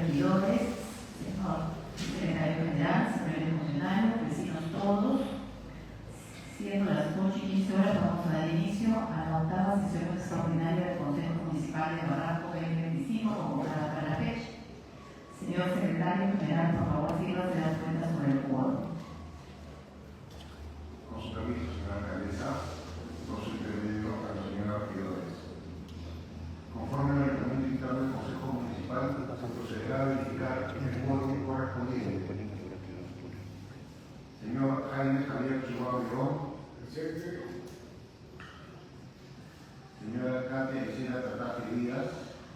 regidores, señor secretario general, señores funcionarios, vecinos todos. Siendo las 8:15, vamos a dar inicio a la octava sesión extraordinaria del Consejo Municipal de Barranco 2025, convocada para la fecha. Señor secretario general, por favor, sírvase las cuentas sobre el quórum. Con su permiso, señora alcaldesa, con su intermedio a la señora regidores. Conforme al reglamento interno del Consejo Municipal, se procederá a verificar el quórum correspondiente. Señor Jaime Javier Chihuahua León. Presente. Señora Katia Isela Tataje Díaz.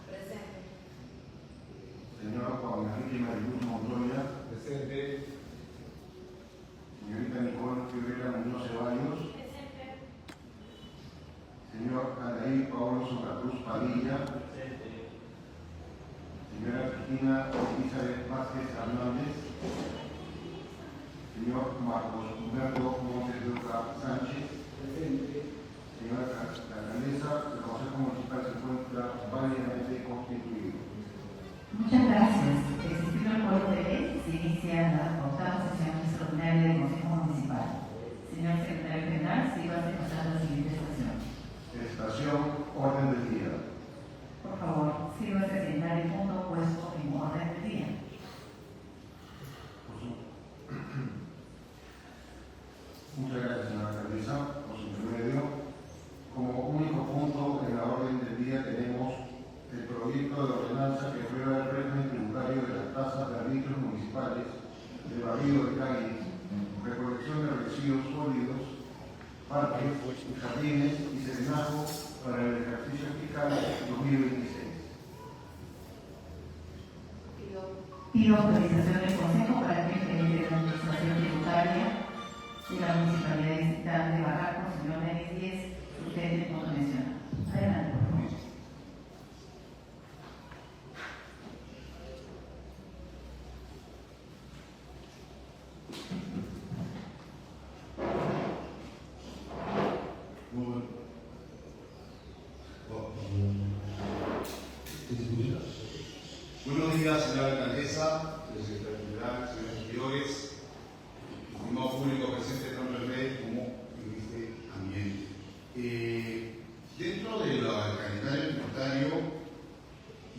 Presente. Señor Juan Enrique Mariluz Montoya. Presente. Señorita Nicole Fiorella Muñoz Ceballos. Presente. Señor Anaí Paolo Santa Cruz Padilla. Presente. Señora Cristina Elizabeth Vázquez Hernández. Señor Marcos Humberto Montes de Oca Sánchez. Presente. Señora alcaldesa, el Consejo Municipal se encuentra válidamente constituido. Muchas gracias. Existiendo el quórum de ley, se inicia la octava sesión extraordinaria del Consejo Municipal. Señor secretario general, sírvase pasar la siguiente estación. Estación Orden del Día. Por favor, sírvase asignar el punto puesto en orden del día. Muchas gracias, señora alcaldesa, por su intermedio. Como único punto en la orden del día tenemos el proyecto de ordenanza que aprueba el régimen tributario de las tasas de arbitrios municipales, de barrido de calles, recolección de residuos sólidos, parques, jardines y serenazgo para el ejercicio fiscal 2026. Pido autorización del Consejo para que el gerente de la Administración Tributaria de la Municipalidad Distrital de Barranco, señor Denis Díez, sustente el punto mencionado. Adelante, por favor. Buenos días, señora alcaldesa, señor secretario general, señores regidores, estimado público presente tanto en red como en este ambiente. Dentro del calendario tributario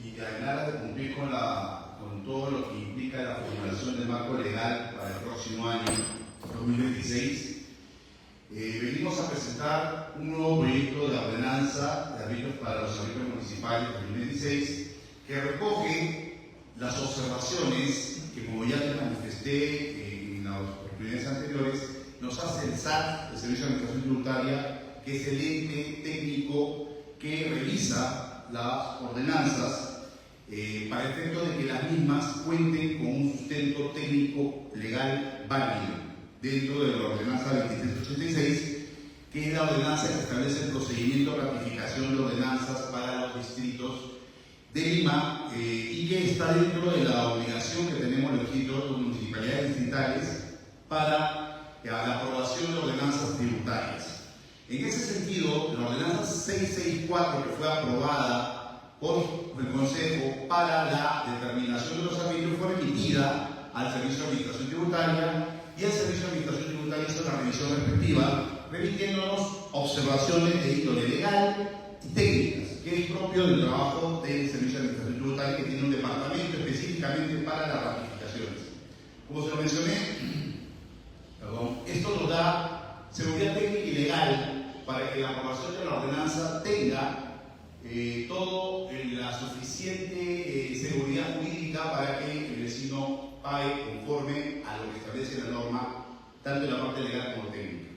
y en aras de cumplir con todo lo que implica la formulación del marco legal para el próximo año 2026, venimos a presentar un nuevo proyecto de ordenanza de arbitrios para los arbitrios municipales 2026 que recoge las observaciones que, como ya les manifesté en las oportunidades anteriores, nos hace el SAT, el Servicio de Administración Tributaria, que es el ente técnico que revisa las ordenanzas para efecto de que las mismas cuenten con un sustento técnico legal válido dentro de la ordenanza 2386, que es la ordenanza que establece el procedimiento de ratificación de ordenanzas para los distritos de Lima y que está dentro de la obligación que tenemos los distritos, las municipalidades distritales para la aprobación de ordenanzas tributarias. En ese sentido, la ordenanza 664 que fue aprobada por el Consejo para la determinación de los arbitrios fue remitida al Servicio de Administración Tributaria y el Servicio de Administración Tributaria hizo una revisión respectiva, remitiéndonos observaciones de índole legal y técnicas, que es propio del trabajo del Servicio de Administración Tributaria, que tiene un departamento específicamente para las ratificaciones. Como se lo mencioné, esto nos da seguridad técnica y legal para que la aprobación de la ordenanza tenga toda la suficiente seguridad jurídica para que el vecino pague conforme a lo que establece la norma, tanto en la parte legal como técnica.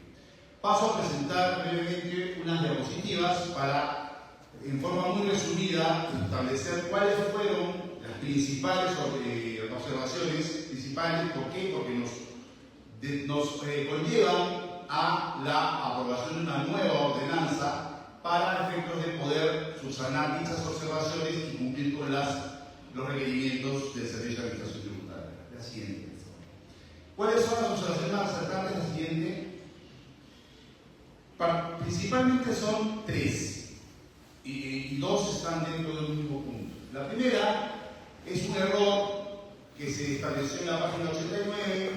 Paso a presentar brevemente unas diapositivas para, en forma muy resumida, establecer cuáles fueron las principales observaciones principales. ¿Por qué? Porque nos conllevan a la aprobación de una nueva ordenanza para efectos de poder subsanar dichas observaciones y cumplir con los requerimientos del Servicio de Administración Tributaria. La siguiente. ¿Cuáles son las observaciones más resaltantes? La siguiente. Principalmente son tres, y dos están dentro del mismo punto. La primera es un error que se estableció en la página 89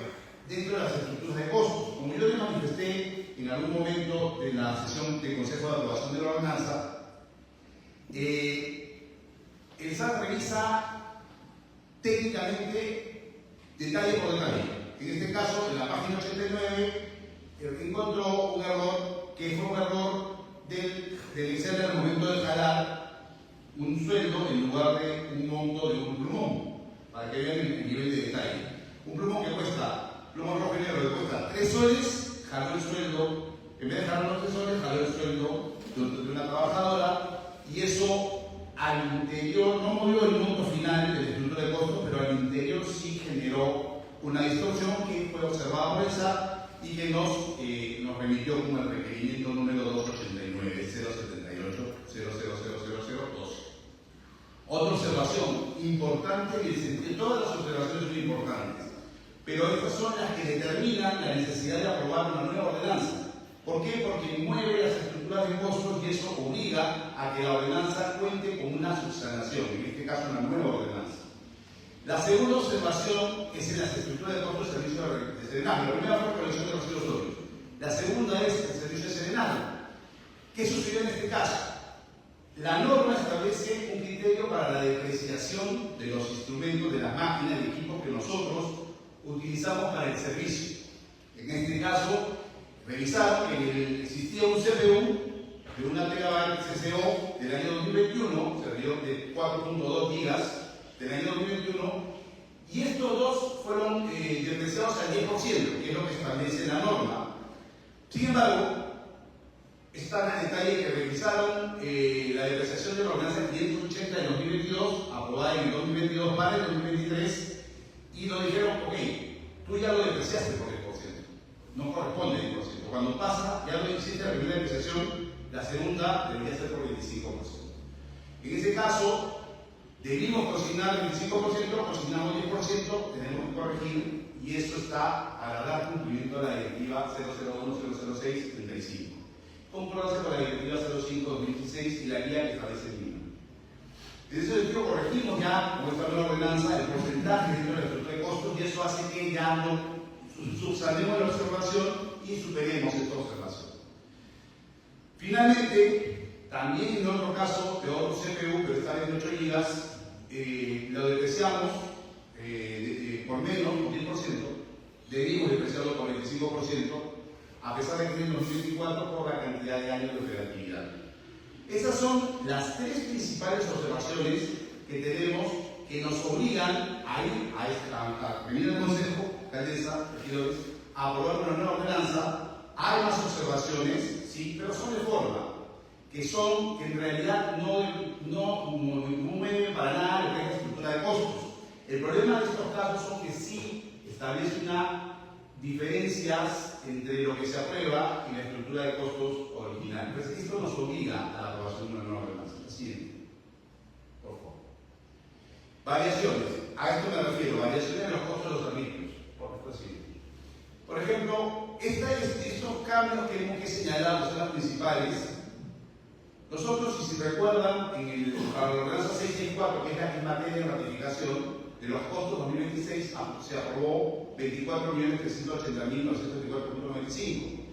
dentro de las estructuras de costos. Como yo les manifesté en algún momento de la sesión del Consejo de Aprobación de la Ordenanza, el SAT revisa técnicamente detalle por detalle. En este caso, en la página 89, encontró un error que fue un error del Excel al momento de jalar un sueldo en lugar de un monto de un plumón, para que vean el nivel de detalle. Un plumón que cuesta, plumón rojo y negro que cuesta 3 soles, jaló el sueldo, en vez de jalar los 3 soles, jaló el sueldo de una trabajadora, y eso al interior no movió el monto final del estructura de costos, pero al interior sí generó una distorsión que fue observada por el SAT y que nos remitió como el requerimiento número 289 078 000002. Otra observación importante en el sentido, todas las observaciones son importantes, pero estas son las que determinan la necesidad de aprobar una nueva ordenanza. ¿Por qué? Porque mueve las estructuras de costos y eso obliga a que la ordenanza cuente con una subsanación, en este caso una nueva ordenanza. La segunda observación es en las estructuras de costos del servicio de serenazgo. La primera fue colección de residuos sólidos. La segunda es el servicio de serenazgo. ¿Qué sucedió en este caso? La norma establece un criterio para la depreciación de los instrumentos, de las máquinas y equipos que nosotros utilizamos para el servicio. En este caso, revisaron que existía un CPU de 1 TB CCO del año 2021, servidor de 4.2 gigas del año 2021, y estos dos fueron depreciados al 10%, que es lo que establece la norma. Sin embargo, está en el detalle que revisaron la depreciación de la ordenanza 580 de 2022, aprobada en el 2022 para el 2023, y nos dijeron, ok, tú ya lo depreciaste por 10%, no corresponde el 10%. Cuando pasa, ya no existe la primera depreciación, la segunda debería ser por 25%. En ese caso, debimos consignar el 25%, consignamos 10%, tenemos que corregir, y eso está al dar cumplimiento de la directiva 001-006-35. Compruébase con la directiva 05-2016 y la guía que establece el mismo. En ese sentido, corregimos ya con esta nueva ordenanza el porcentaje dentro de la estructura de costos, y eso hace que ya no subsanemos la observación y superemos esta observación. Finalmente, también en otro caso de otro CPU, pero está en 8 GB, lo depreciamos por menos, por 10%, debimos depreciarlo por 25%, a pesar de que en 2024 por la cantidad de años de operatividad. Esas son las tres principales observaciones que tenemos que nos obligan a ir a venir al Consejo, alcaldesa, regidores, a aprobar una nueva ordenanza. Hay más observaciones, sí, pero son de forma, que en realidad no mueven para nada lo que es la estructura de costos. El problema de estos casos son que sí establece unas diferencias entre lo que se aprueba y la estructura de costos original. Entonces, esto nos obliga a la aprobación de una nueva ordenanza. Siguiente, por favor. Variaciones. A esto me refiero, variaciones en los costos de los servicios. Por ejemplo, estos cambios que hemos señalado son las principales. Nosotros, si se recuerdan, para la ordenanza 664, que es la que en materia de ratificación de los costos 2026, se aprobó 24.380.924.95,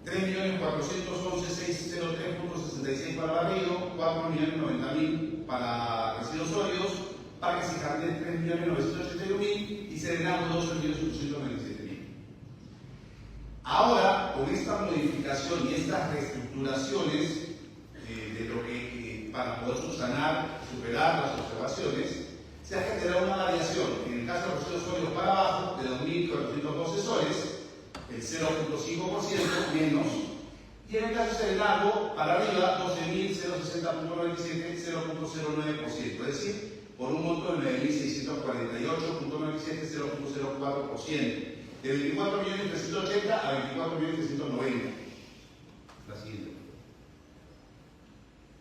3.411.603.66 para barrido, 4.090.000 para residuos sólidos, parques y jardines 3.981.000 y serenazgo 12.897.000. Ahora, con esta modificación y estas reestructuraciones de lo que para poder subsanar, superar las observaciones, se ha generado una variación. En el caso de los residuos sólidos para abajo, de 2.412 soles, el 0.5% menos, y en el caso de serenazgo para arriba, 12.060.97, 0.09%, es decir, por un monto de 9.648.97, 0.04%. De 24.380 a 24.390. La siguiente.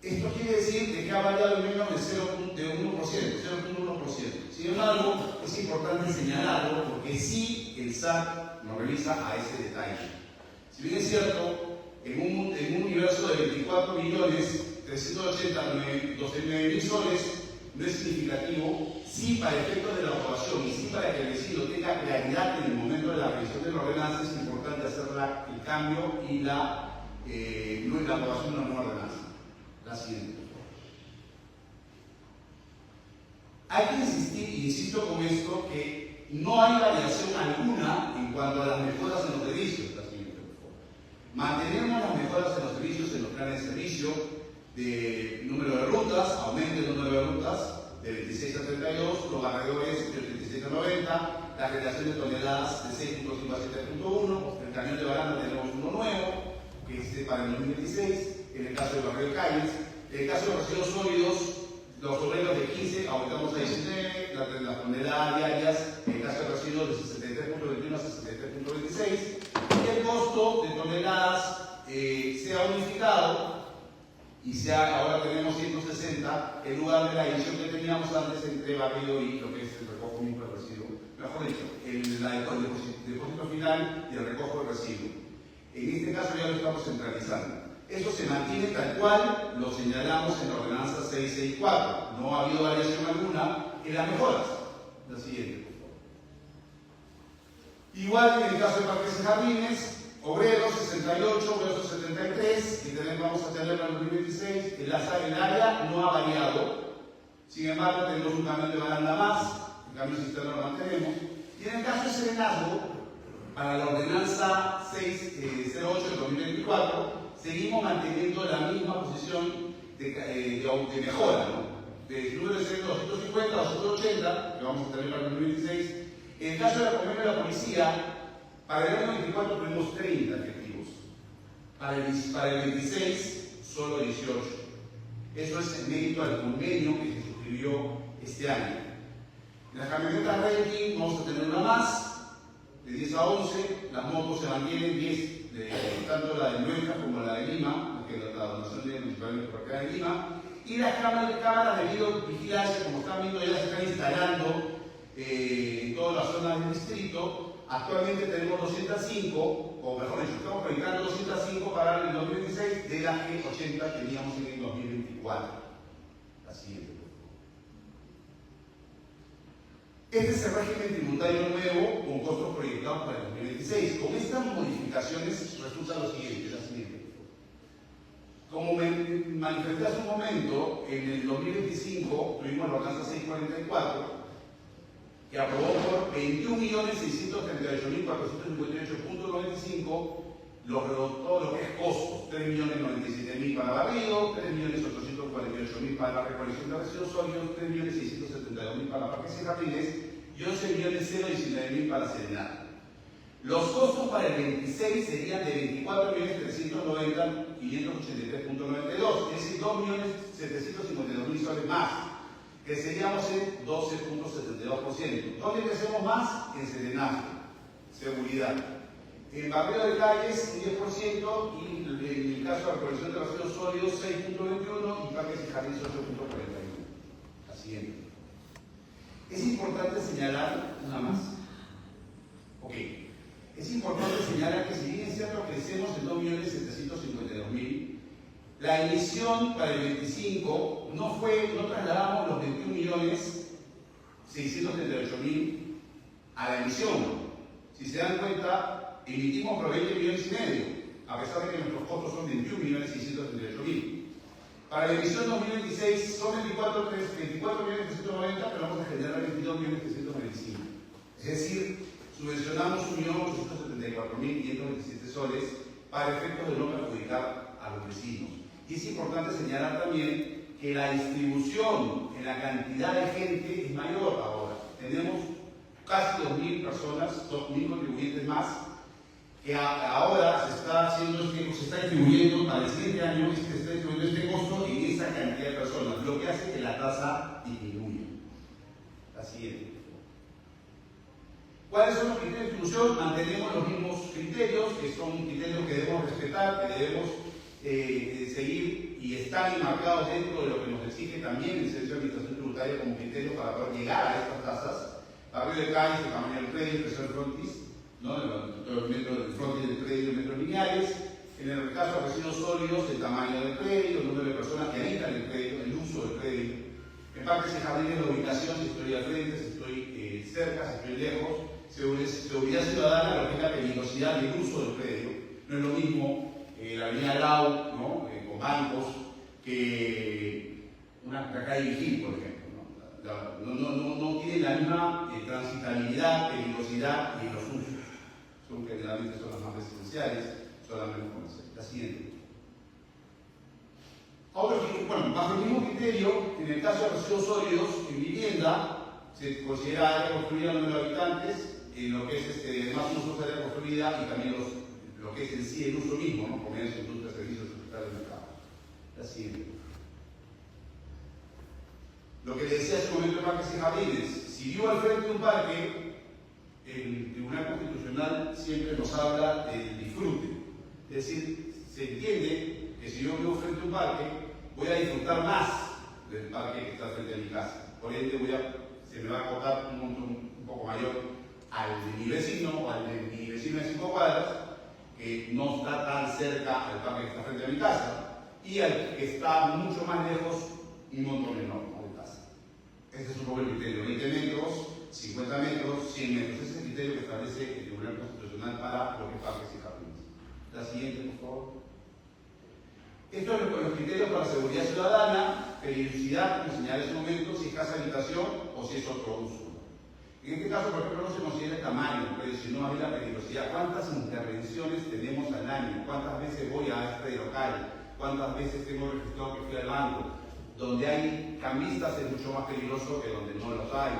Esto quiere decir que ha variado menos de 0.1%. Sin embargo, es importante señalarlo porque sí el SAT nos revisa a ese detalle. Si bien es cierto, en un universo de 24.380.012.000 soles, no es significativo, sí para efectos de la aprobación y sí para que el vecino tenga claridad en el momento de la revisión de la ordenanza, es importante hacer el cambio y la aprobación de una nueva ordenanza. La siguiente. Hay que insistir, y insisto con esto, que no hay variación alguna en cuanto a las mejoras en los servicios. La siguiente, por favor. Mantenemos las mejoras en los servicios, en los planes de servicio, de número de rutas, aumento el número de rutas de 26 a 32, los barredores de 86 a 90, la generación de toneladas de 6.5 a 7.1, el camión de baranda tenemos uno nuevo, que es para el 2026, en el caso del barrio de calles, en el caso de los residuos sólidos, los obreros de 15 aumentamos a 19, las toneladas diarias, en el caso de residuos de 63.21 a 63.26, y el costo de toneladas se ha unificado y ahora tenemos 160 en lugar de la división que teníamos antes entre barrio y lo que es el recojo mismo del residuo. Mejor dicho, el depósito final y el recojo del residuo. En este caso ya lo estamos centralizando. Eso se mantiene tal cual lo señalamos en la ordenanza 664. No ha habido variación alguna en las mejoras. La siguiente, por favor. Igual en el caso de parques y jardines, obreros 68, obreros 73, y también vamos a tenerlo en el 2026. El área no ha variado. Sin embargo, tenemos un camión de baranda más, el camión cisterna lo mantenemos. Y en el caso de serenazgo, para la ordenanza 608 del 2024, seguimos manteniendo la misma posición de mejora, ¿no? De número de serie 250 a 280, que vamos a tener para el 2026. En el caso de la Comisión de la Policía, para el año 24 tuvimos 30 efectivos. Para el 26, solo 18. Eso es en mérito al convenio que se suscribió este año. En las camionetas ranking vamos a tener una más, de 10 a 11. Las motos se mantienen 10. Tanto la de Nuestra como la de Lima, que es la donación de municipalmente por acá de Lima, y las cámaras de videovigilancia, como están viendo, ya se están instalando en toda la zona del distrito. Actualmente tenemos 205, o mejor dicho, estamos proyectando 205 para el 2026, de las que 80 teníamos en el 2024. La siguiente. Este es el régimen tributario nuevo con costos proyectados para el 2026. Con estas modificaciones resulta lo siguiente, la siguiente. Como me manifesté hace un momento, en el 2025 tuvimos la ordenanza 644, que aprobó por 21.638.458.95 todo lo que es costos, 3.097.000 para barrido, 3.848.000 para la recolección de residuos sólidos, 3.672.000 para parques y jardines y 11.019.000 para serenata. Los costos para el 26 serían de 24.390.583.92, es decir, 2.752.000 soles más. Creceríamos en 12.72%. ¿Dónde crecemos más? En serenazgo, seguridad. En barrio de calles, 10%, y en el caso de la recolección de residuos sólidos, 6.21%, y parques y jardines, 8.41%. La siguiente. Es importante señalar una más. Ok. Es importante señalar que si bien es cierto crecemos en 2.752.000, la emisión para el 25 no trasladamos los 21.638.000 a la emisión. Si se dan cuenta, emitimos por 20,5 millones, a pesar de que nuestros costos son 21.638.000. Para la emisión 2026 son 24.390, pero vamos a generar 22.395. Es decir, subvencionamos 1.874.527 soles para efectos de no perjudicar a los vecinos. Y es importante señalar también que la distribución en la cantidad de gente es mayor ahora. Tenemos casi 2.000 personas, 2.000 contribuyentes más, que ahora se está distribuyendo para el siguiente año, se está distribuyendo este costo en esa cantidad de personas, lo que hace que la tasa disminuya. La siguiente. ¿Cuáles son los criterios de distribución? Mantenemos los mismos criterios, que son criterios que debemos respetar, que debemos seguir y están enmarcados dentro de lo que nos exige también el Servicio de Administración Tributaria como criterio para poder llegar a estas tasas. Barrio de calles, el tamaño del predio, el precio del frontis, ¿no? El frontis del predio, metros lineales. En el caso de residuos sólidos, el tamaño del predio, el número de personas que habitan el predio, el uso del predio. En parques y jardines, la ubicación, si estoy al frente, si estoy cerca, si estoy lejos. Seguridad ciudadana, lo que es la peligrosidad y el uso del predio. No es lo mismo la avenida Lau, ¿no? Con bancos, que una calle Vigil, por ejemplo. No tiene la misma transitabilidad, peligrosidad y los usos. Generalmente son las más residenciales, son las menos comerciales. La siguiente. Bajo el mismo criterio, en el caso de residuos sólidos en vivienda, se considera área construida el número de habitantes, en lo que es más usos de área construida y también lo que es en sí el uso mismo, ¿no? Comercio, industria, servicios, hospitales, mercado. La siguiente. Lo que le decía hace un momento de parques y jardines, si vivo al frente de un parque, el Tribunal Constitucional siempre nos habla del disfrute. Es decir, se entiende que si yo vivo frente a un parque, voy a disfrutar más del parque que está frente a mi casa. Por ende, se me va a costar un monto un poco mayor al de mi vecino o al de mi vecino de 5 cuadras, que no está tan cerca al parque que está frente a mi casa, y al que está mucho más lejos, un monto menor de casa. Este es un poco el criterio: 20 metros, 50 metros, 100 metros. Ese es el criterio que establece el Tribunal Constitucional para lo que es parques y jardines. La siguiente, por favor. Esto es con los criterios para la seguridad ciudadana, peligrosidad, como señalé hace un momento, si es casa de habitación o si es otro uso. En este caso, por ejemplo, no se considera el tamaño, sino más bien la peligrosidad. ¿Cuántas intervenciones tenemos al año? ¿Cuántas veces voy a este local? ¿Cuántas veces tengo registrado que fui al banco? Donde hay cambistas es mucho más peligroso que donde no los hay.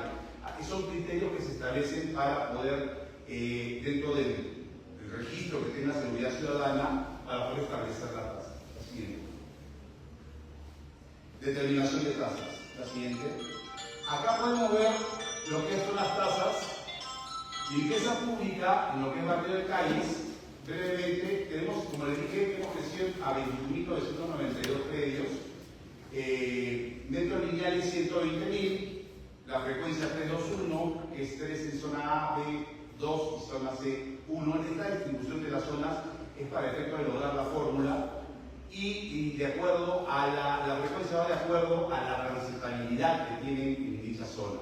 Aquí son criterios que se establecen para poder, dentro del registro que tenga seguridad ciudadana, para poder establecer la tasa. La siguiente. Determinación de tasas. La siguiente. Acá podemos ver lo que son las tasas. Limpieza pública, en lo que es barrio de calles. Brevemente, tenemos, como les dije, hemos crecido a 21.992 predios. Metros lineales 120.000. La frecuencia 321, que es 3 en zona A, B, 2 y zona C, 1. Esta distribución de las zonas es para efecto de lograr la fórmula y de acuerdo a la frecuencia va de acuerdo a la transitabilidad que tienen en dicha zona.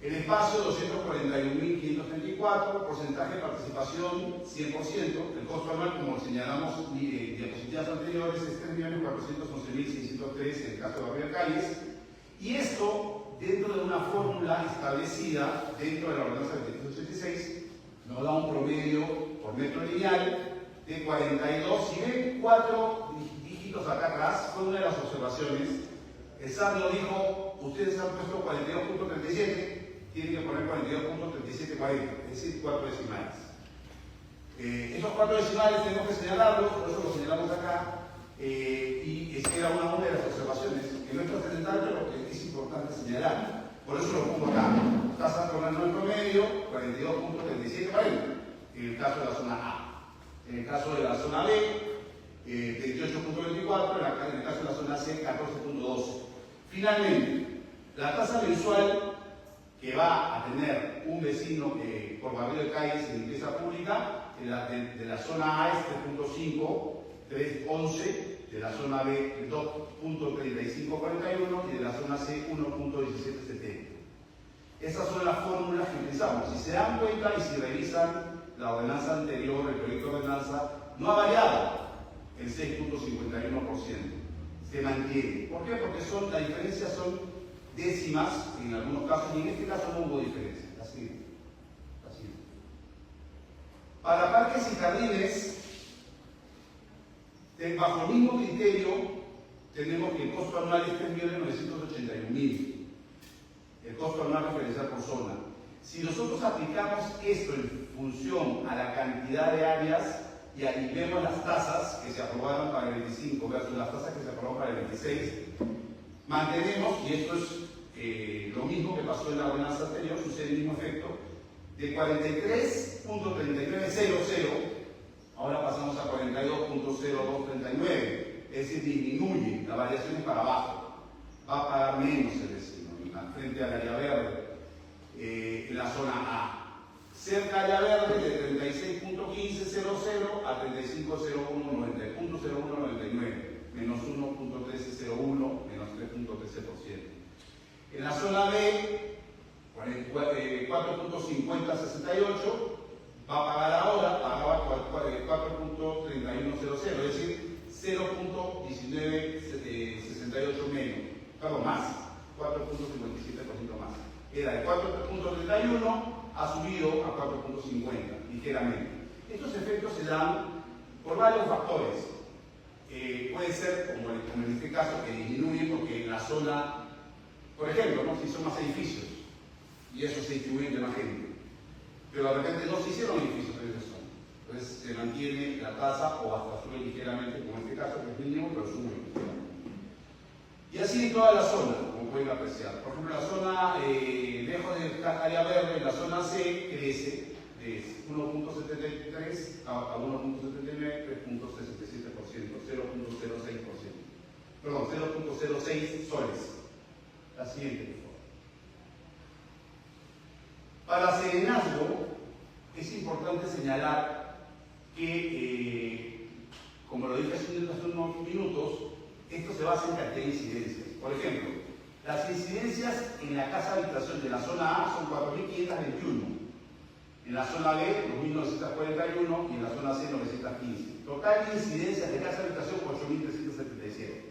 El espacio 241.534, porcentaje de participación 100%, el costo anual, como señalamos en diapositivas anteriores, es 3.411.603 en el caso de barrio de calles, y esto dentro de una fórmula establecida dentro de la ordenanza del 786 nos da un promedio por metro lineal de 42. Si ven 4 dígitos acá atrás, fue una de las observaciones. El SAT nos dijo, ustedes han puesto 42.37, tienen que poner 42.3740, es decir, 4 decimales. Esos 4 decimales tenemos que señalarlos, por eso los señalamos acá, y era una de las observaciones que no está presentando, pero que es importante señalar. Por eso lo pongo acá. Tasa por anual promedio, 42.3740, en el caso de la zona A. En el caso de la zona B, 28.24, en el caso de la zona C, 14.12. Finalmente, la tasa mensual que va a tener un vecino por barrio de calles en limpieza pública, de la zona A es 3.5, 3.11, de la zona B 2.3541 y de la zona C 1.1770. Esas son las fórmulas que utilizamos. Si se dan cuenta y si revisan la ordenanza anterior, el proyecto de ordenanza, no ha variado el 6.51%. Se mantiene. ¿Por qué? Porque la diferencia son décimas en algunos casos y en este caso no hubo diferencia. Así. Para parques y jardines, bajo el mismo criterio, tenemos que el costo anual es 3.981.000. El costo anual referencial por zona. Si nosotros aplicamos esto en función a la cantidad de áreas y vemos las tasas que se aprobaron para el 25 versus las tasas que se aprobaron para el 26, mantenemos, y esto es lo mismo que pasó en la ordenanza anterior, sucede el mismo efecto, de 43.3900, ahora pasamos a 42.0239, es decir, disminuye, la variación es para abajo, va a pagar menos el vecino, frente al área verde, en la zona A. Cerca área verde de 36.1500 a 35.0199, menos 1.1301, menos 3.13%. En la zona B, 4.5068, va a pagar ahora, pagaba 4.3100, es decir, 0.1968 menos, perdón, más, 4.57% más. Era de 4.31, ha subido a 4.50, ligeramente. Estos efectos se dan por varios factores. Puede ser, como en este caso, que disminuye porque en la zona, por ejemplo, ¿no? Si son más edificios y eso se distribuye entre más gente, pero de repente no se hicieron edificios en esa zona, entonces se mantiene la tasa o hasta sube ligeramente, como en este caso, que es mínimo, pero sube ligeramente. Y así en toda la zona, como pueden apreciar. Por ejemplo, la zona lejos de área verde, la zona C crece de 1.73 a 1.79, 3.67%, 0.06%. Perdón, 0.06 soles. La siguiente, por favor. Para serenazgo, es importante señalar que, como lo dije hace unos minutos, esto se basa en cantidad de incidencias. Por ejemplo, las incidencias en la casa habitación de la zona A son 4.521, en la zona B 2.941 y en la zona C 915. Total de incidencias de casa habitación 8.377.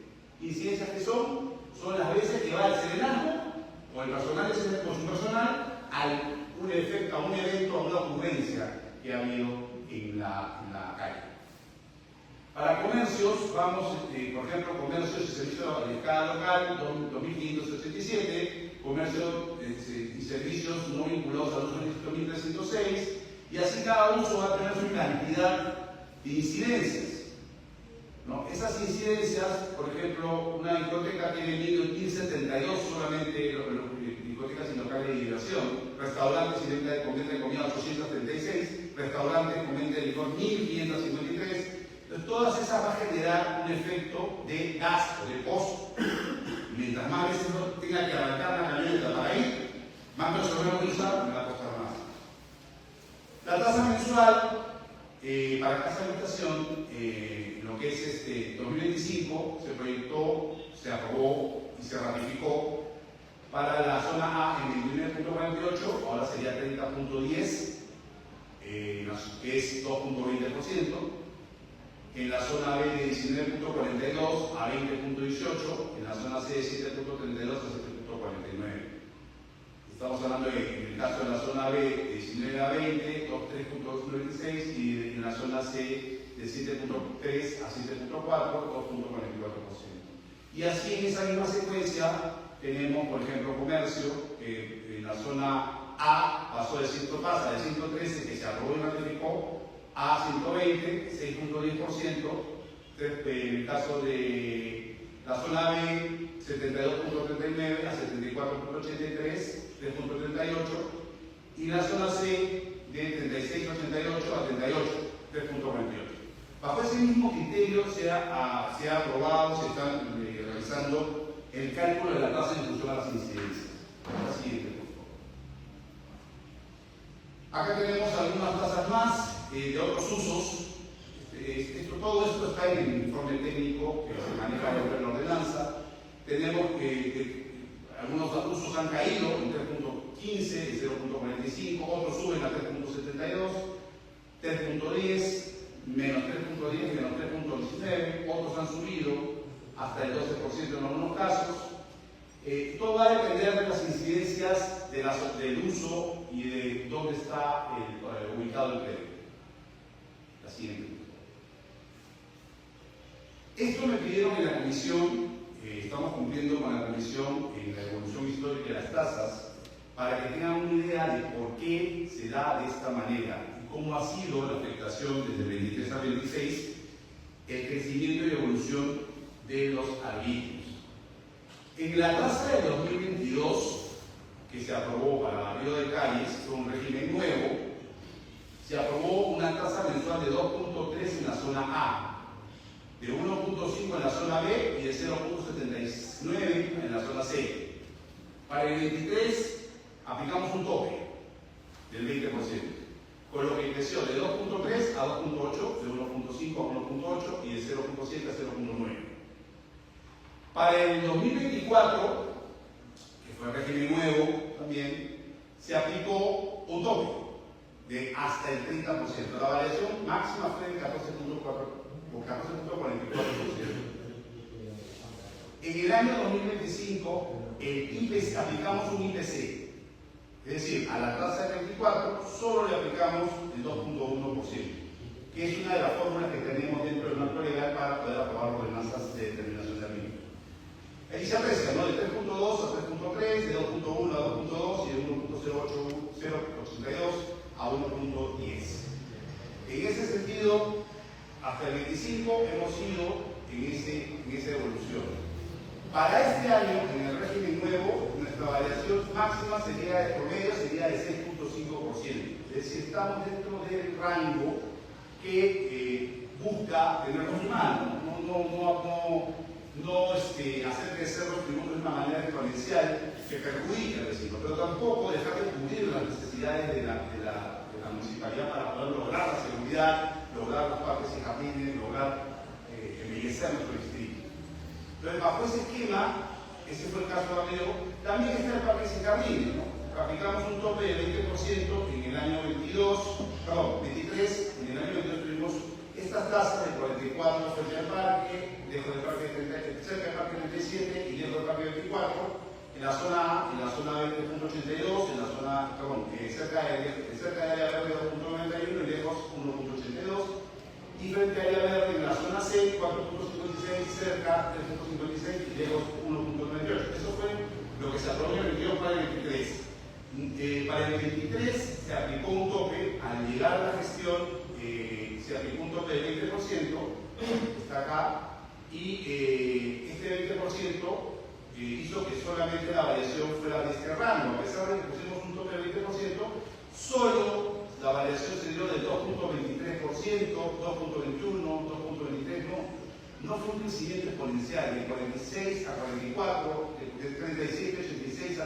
Incidencias que son las veces que va el serenazgo o el personal con su personal a un evento, a una ocurrencia que ha habido en la calle. Para comercios, vamos, por ejemplo, comercios y servicios de cada local, 2.587, comercios y servicios no vinculados al uso de 2.306, y así cada uso va a tener su cantidad de incidencias, ¿no? Esas incidencias, por ejemplo, una discoteca tiene 1.072 solamente, discotecas y locales de diversión, restaurantes y venta de comida 836, restaurantes con venta de licor 1.553. Entonces, todas esas va a generar un efecto de gasto, de costo. Mientras más veces no tenga que arrancar la camioneta para ir, más personas que usar, me va a costar más. La tasa mensual para casa habitación, lo que es 2025, se proyectó, se aprobó y se ratificó para la zona A en 29.48, ahora sería 30.10, que es 2.20%. En la zona B de 19.42 a 20.18, en la zona C de 7.32 a 7.49. Estamos hablando en el caso de la zona B de 19 a 20, 3.96 y en la zona C de 7.3 a 7.4, 2.44%. Y así en esa misma secuencia tenemos, por ejemplo, comercio, en la zona A pasa de 113, que se aprobó y ratificó, a 120, 6.10%, en el caso de la zona B, 72.39 a 74.83, 3.38, y la zona C, de 36.88 a 38, 3.48. Bajo ese mismo criterio se ha aprobado, se está realizando el cálculo de la tasa en función a las incidencias. La siguiente, por favor. Acá tenemos algunas tasas más de otros usos. Todo esto está en el informe técnico que se maneja en la ordenanza. Tenemos que algunos usos han caído en 3.15, en 0.45, otros suben a 3.72, 3.10, menos 3.10, menos 3.19, otros han subido hasta el 12% en algunos casos. Todo va a depender de las incidencias del uso y de dónde está ubicado el crédito. La siguiente. Esto me pidieron en la comisión, estamos cumpliendo con la comisión en la evolución histórica de las tasas, para que tengan una idea de por qué se da de esta manera y cómo ha sido la afectación desde el 23 al 26, el crecimiento y evolución de los arbitrios. En la tasa de 2022, que se aprobó para barrio de calles, fue un régimen nuevo, se aprobó una tasa mensual de 2.3 en la zona A, de 1.5 en la zona B y de 0.79 en la zona C. Para el 23 aplicamos un tope del 20%, con lo que creció de 2.3 a 2.8, de 1.5 a 1.8 y de 0.7 a 0.9. Para el 2024, que fue fue el régimen nuevo también, se aplicó un tope de hasta el 30%. La variación máxima fue de 14.44%. En el año 2025, aplicamos un IPC, es decir, a la tasa del 24 solo le aplicamos el 2.1%, que es una de las fórmulas que tenemos dentro del marco legal para poder aprobar ordenanzas de determinación de arriba. Ahí se aprecia, ¿no? De 3.2 a 3.3, de 2.1 a 2.2 y de 1.082 a 1.10. En ese sentido, hasta el 25 hemos ido en esa evolución. Para este año, en el régimen nuevo, nuestra variación máxima sería de promedio sería de 6.5%. Es decir, estamos dentro del rango que busca tener optimal, no hacer crecer los tributos de una manera exponencial que perjudique al vecino, pero tampoco dejar de cubrir las necesidades de la municipalidad para poder lograr la seguridad, lograr los parques y jardines, lograr embellecer nuestro distrito. Entonces, bajo ese esquema, ese fue el caso de Amigo, también está el parques y jardines, ¿no? Aplicamos un tope de 20% en el año 23, en el año 22 tuvimos estas tasas de 44 frente al parque, lejos del parque 30, cerca del parque 37 y lejos del parque 24, en la zona A, en la zona B 3.82, en la zona, cerca de área verde 2.91 y lejos 1.82, y frente a área verde en la zona C 4.56, cerca 3.56 y lejos 1.98. Eso fue lo que se aprobó en el 22 para el 23. Para el 23 se aplicó un tope, al llegar a la gestión se aplicó un tope del 20%, está acá, y este 20% hizo que solamente la variación fuera de este rango. A pesar de que pusimos un tope del 20%, solo la variación se dio del 2.23%, 2.21, 2.23, no fue un crecimiento exponencial, de 46 a 44, de 37 a 86 a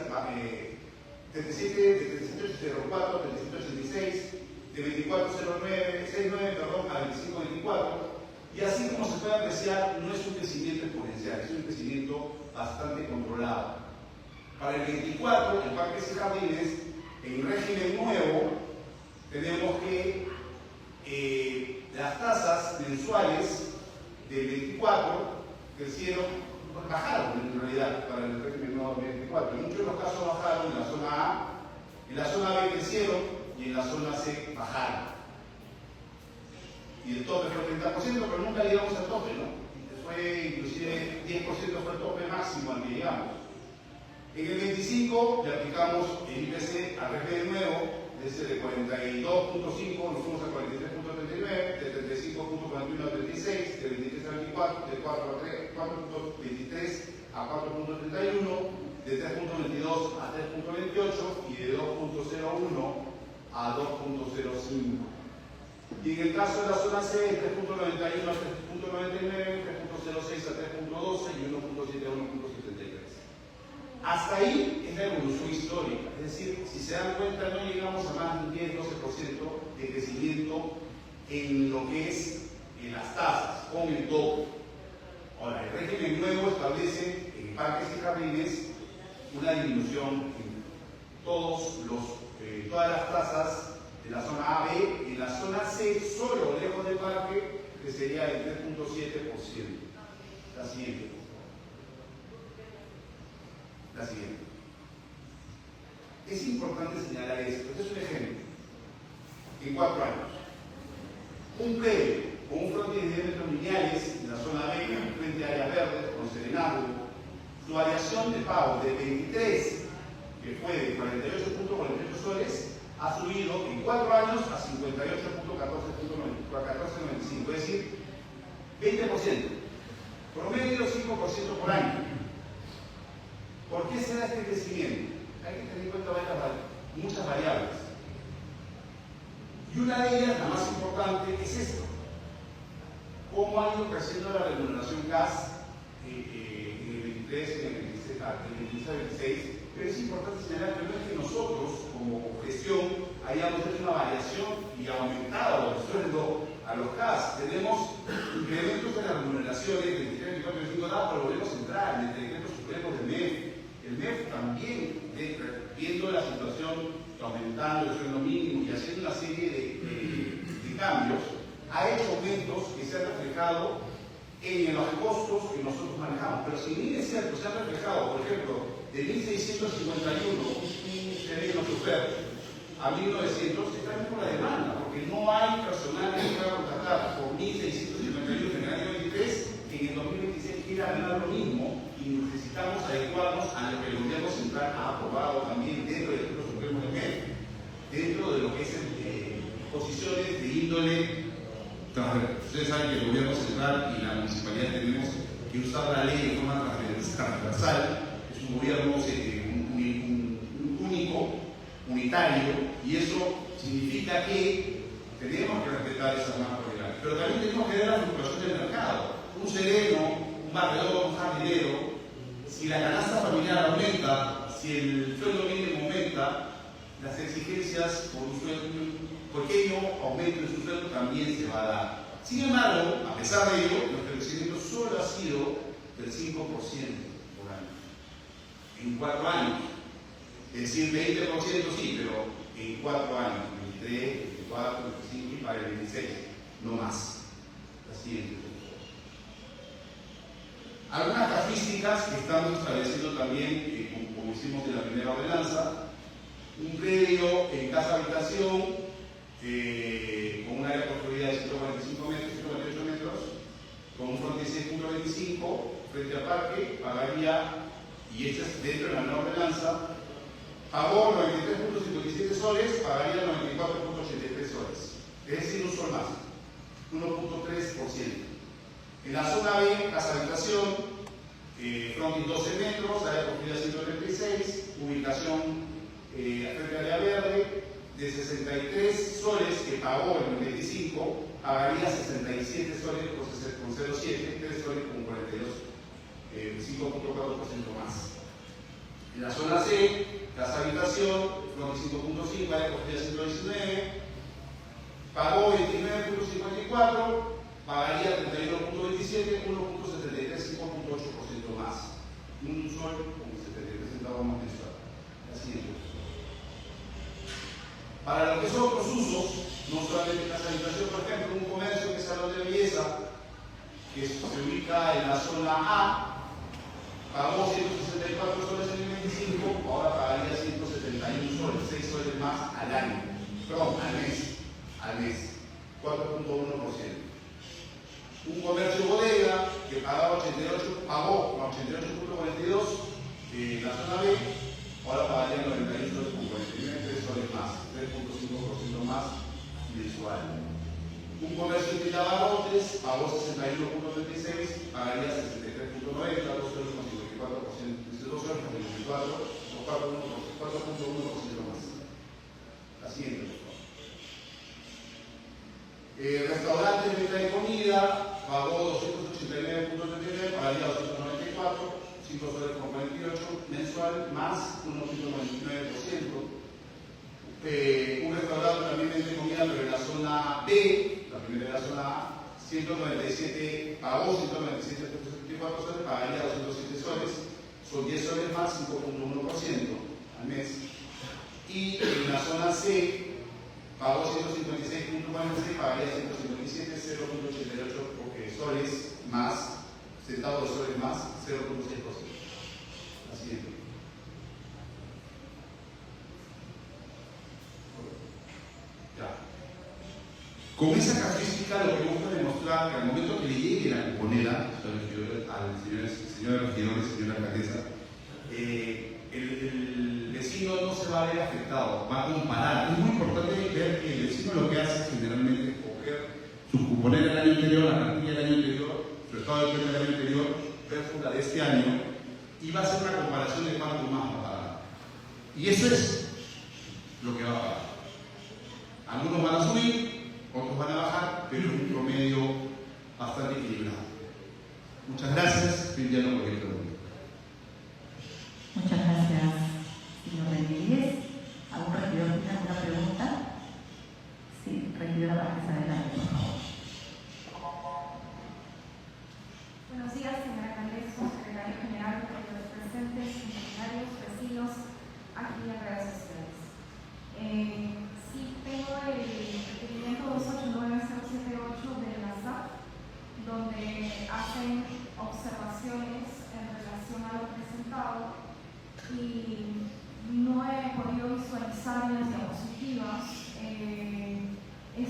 37, de 37.04 a 37.86, de 24.69 a 25.24, y así como se puede apreciar, no es un crecimiento exponencial, es un crecimiento bastante controlado. Para el 24, en parques y jardines, en régimen nuevo, tenemos que las tasas mensuales del 24 bajaron en realidad para el régimen nuevo 24. En muchos de los casos bajaron en la zona A, en la zona B crecieron y en la zona C bajaron. Y el tope fue el 30%, pero nunca llegamos al tope, ¿no? Fue inclusive 10% fue el tope máximo al que llegamos. En el 25 le aplicamos el IPC al régimen nuevo, desde de 42.5 nos fuimos a 43.39, de 35.41 a 36, de 23 a 24, de 4.23 a 4.31, de 3.22 a 3.28 y de 2.01 a 2.05. Y en el caso de la zona C, 3.91 a 3.99, 3.06 a 3.12 y 1.7 a 1.73. Hasta ahí es la evolución histórica, es decir, si se dan cuenta no llegamos a más de un 10-12% de crecimiento en lo que es en las tasas, con el tope. Ahora, el régimen nuevo establece en parques y jardines una disminución en todas las tasas de la zona A, B, en la zona C, solo lejos del parque, que sería el 3.7%. La siguiente. Es importante señalar esto. Este es un ejemplo. En 4 años. Un predio con un frontis de 10 metros lineales en la zona B, frente a áreas verdes, con serenazgo, su variación de pago de 23, que fue de 48.48 soles, ha subido en 4 años a 58.14.95, es decir, 20%. Promedio 5% por año. ¿Por qué se da este crecimiento? Hay que tener en cuenta muchas variables. Y una de ellas, la más importante, es esta. ¿Cómo ha ido creciendo la remuneración gas en el 23, en el 26? Pero es importante señalar que no es que nosotros, como gestión, hayamos hecho una variación y aumentado el sueldo a los gas. Tenemos incrementos de las remuneraciones del 23, 24 y 25 dados por el gobierno central, del decreto supremo del MEF, el el MEF también, viendo la situación, aumentando el sueldo mínimo y haciendo una serie de cambios, ha hecho aumentos que se han reflejado en los costos que nosotros manejamos. Pero si bien es cierto, se han reflejado, por ejemplo, de 1.651, un sereno chofer, a 1.900, está bien por la demanda, porque no hay personal que pueda contratar por 1.651 en el año 23, que en el 2026 quiera ganar lo mismo, y necesitamos adecuarnos a lo que el gobierno central ha aprobado también dentro del Tribunal Supremo del MEF, dentro de lo que es posiciones de índole transversal. Ustedes saben que el gobierno central y la municipalidad tenemos que usar la ley de forma transversal. Es un gobierno único, unitario, y eso significa que tenemos que respetar esas normas legales. Pero también tenemos que ver la fluctuación del mercado. Un sereno, un barredor, un jardinero, si la canasta familiar aumenta, si el sueldo mínimo aumenta, las exigencias por un pequeño aumento en su sueldo también se va a dar. Sin embargo, a pesar de ello, nuestro crecimiento solo ha sido del 5% por año, en 4 años. Es decir, 20% sí, pero en 4 años, 23, 24, 25 y para el 26, no más. La siguiente. Algunas casuísticas que estamos estableciendo también, como hicimos en la primera ordenanza: un predio en casa habitación con un área construida de 145 metros, 148 metros, con un frontis 6.25 frente al parque, pagaría, y esta es dentro de la nueva ordenanza, pagó 93.57 soles, pagaría 94.83 soles, es decir, un sol más, 1.3%. En la zona B, casa habitación, frontis 12 metros, área construida 136, ubicación frente al área verde, de 63 soles que pagó en el 25, pagaría 67 soles con 0,7, 3 soles con 42, 5.4% más. En la zona C, casa habitación, frontis 5.5, área construida 119, pagó 29.54, pagaría 31.27, 1.73, 5.8% más. Un sol con 73 centavos más mensual. Así es. Para lo que son otros usos, no solamente casa habitación, por ejemplo, un comercio que es salón de belleza, que se ubica en la zona A, pagó 164 soles en el 25, ahora pagaría 171 soles, 6 soles más al año, perdón, al mes, 4.1%. Un comercio bodega que pagó 88.42 en la zona B, ahora pagaría 91 soles con 49, 3 soles más, 3.5% más mensual. Un comercio de abarrotes pagó 61.36, pagaría 63.90, 2 soles con 54%, 2 soles con 54 o 4.1% más. La siguiente, por favor. Restaurante de venta de comida pagó 289.39, pagaría 294, 5 soles con 48 mensual más 1.99%. Un restaurante también vende comida, pero en la zona B, la primera de la zona A, 197, pagó 197.74 soles, pagaría 207 soles, son 10 soles más 5.1% al mes. Y en la zona C, pagó 156.46, pagaría 157, 0.88 soles más, centavos de soles más, 0.6%. La siguiente. Ya. Con esa casuística lo que busca demostrar que al momento que le llegue la cuponera al señor regidor y señora alcaldesa, el vecino no se va a ver afectado, va a comparar. Es muy importante ver que el vecino lo que hace generalmente es coger su cuponera del año anterior, la plantilla del año anterior, su estado de cuenta del año anterior, versus la de este año, y va a hacer una comparación de cuánto más va a pagar. Y eso es lo que va a pagar. Algunos van a subir, otros van a bajar, pero es un promedio bastante equilibrado. Muchas gracias, Viviano, por el pregunta. Muchas gracias, señor Rodríguez. ¿Algún regidor tiene alguna pregunta? Sí, regidora Vázquez, adelante, por favor. Buenos días, señora alcaldesa, secretario general, regidores presentes, funcionarios.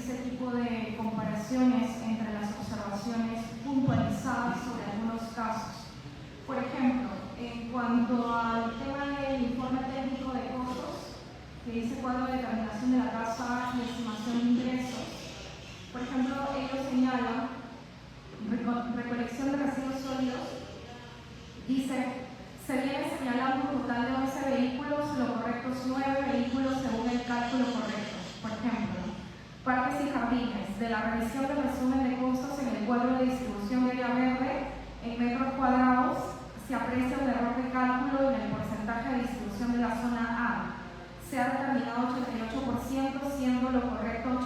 ese tipo de comparaciones entre las observaciones puntualizadas sobre algunos casos. Por ejemplo, en cuanto al tema del informe técnico de costos, que dice cuadro de determinación de la tasa y estimación de ingresos, por ejemplo, ellos señalan recolección de residuos sólidos, dice, se viene señalando un total de 11 vehículos, lo correcto es 9 vehículos según el cálculo correcto. Por ejemplo, parques y jardines, de la revisión del resumen de costos en el cuadro de distribución de área verde en metros cuadrados, se aprecia un error de cálculo en el porcentaje de distribución de la zona A. Se ha determinado 88%, siendo lo correcto 83%.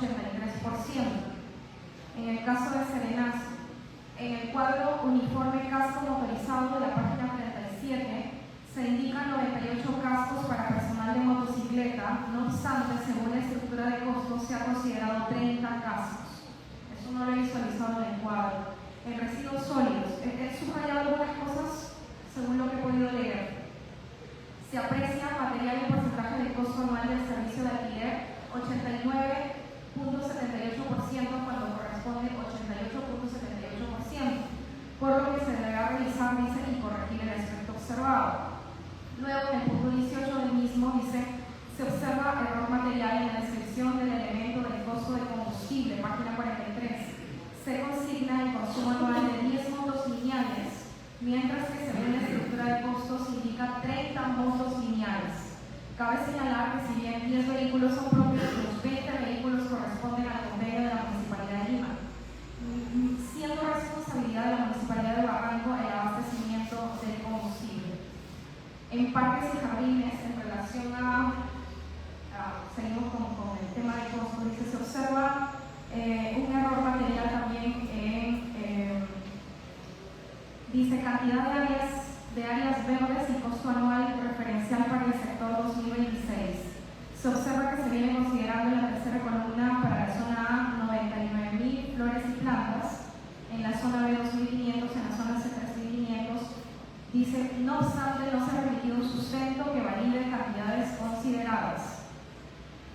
En el caso de Serenazo, en el cuadro uniforme casco motorizado de la página 37, se indican 98 cascos para personal de motocicleta, no obstante, según la estructura de costos, se ha considerado 30 cascos. Eso no lo he visualizado en el cuadro. En residuos sólidos, he subrayado algunas cosas según lo que he podido leer. Se aprecia material y porcentaje de costo anual del servicio de alquiler 89.78% cuando corresponde 88.78%, por lo que se deberá revisar, dice, y corregir el aspecto observado. Luego, en el punto 18 del mismo, dice, se observa error material en la descripción del elemento del costo de combustible, página 43. Se consigna el consumo anual de 10 montos lineales, mientras que según la estructura de costos indica 30 montos lineales. Cabe señalar que si bien 10 vehículos son propios, los 20 vehículos corresponden al convenio de la Municipalidad de Lima, siendo responsabilidad de la Municipalidad de Barranco el abastecimiento del combustible. En parques y jardines, en relación seguimos con el tema de costos, dice, se observa un error material también en, dice, cantidad de áreas verdes y costo anual referencial para el sector 2026. Se observa que se viene considerando en la tercera columna para la zona A 99.000 flores y plantas, en la zona B 2.500, en la zona C 3.500. Dice, no obstante, no se ha permitido un sustento que valide cantidades consideradas.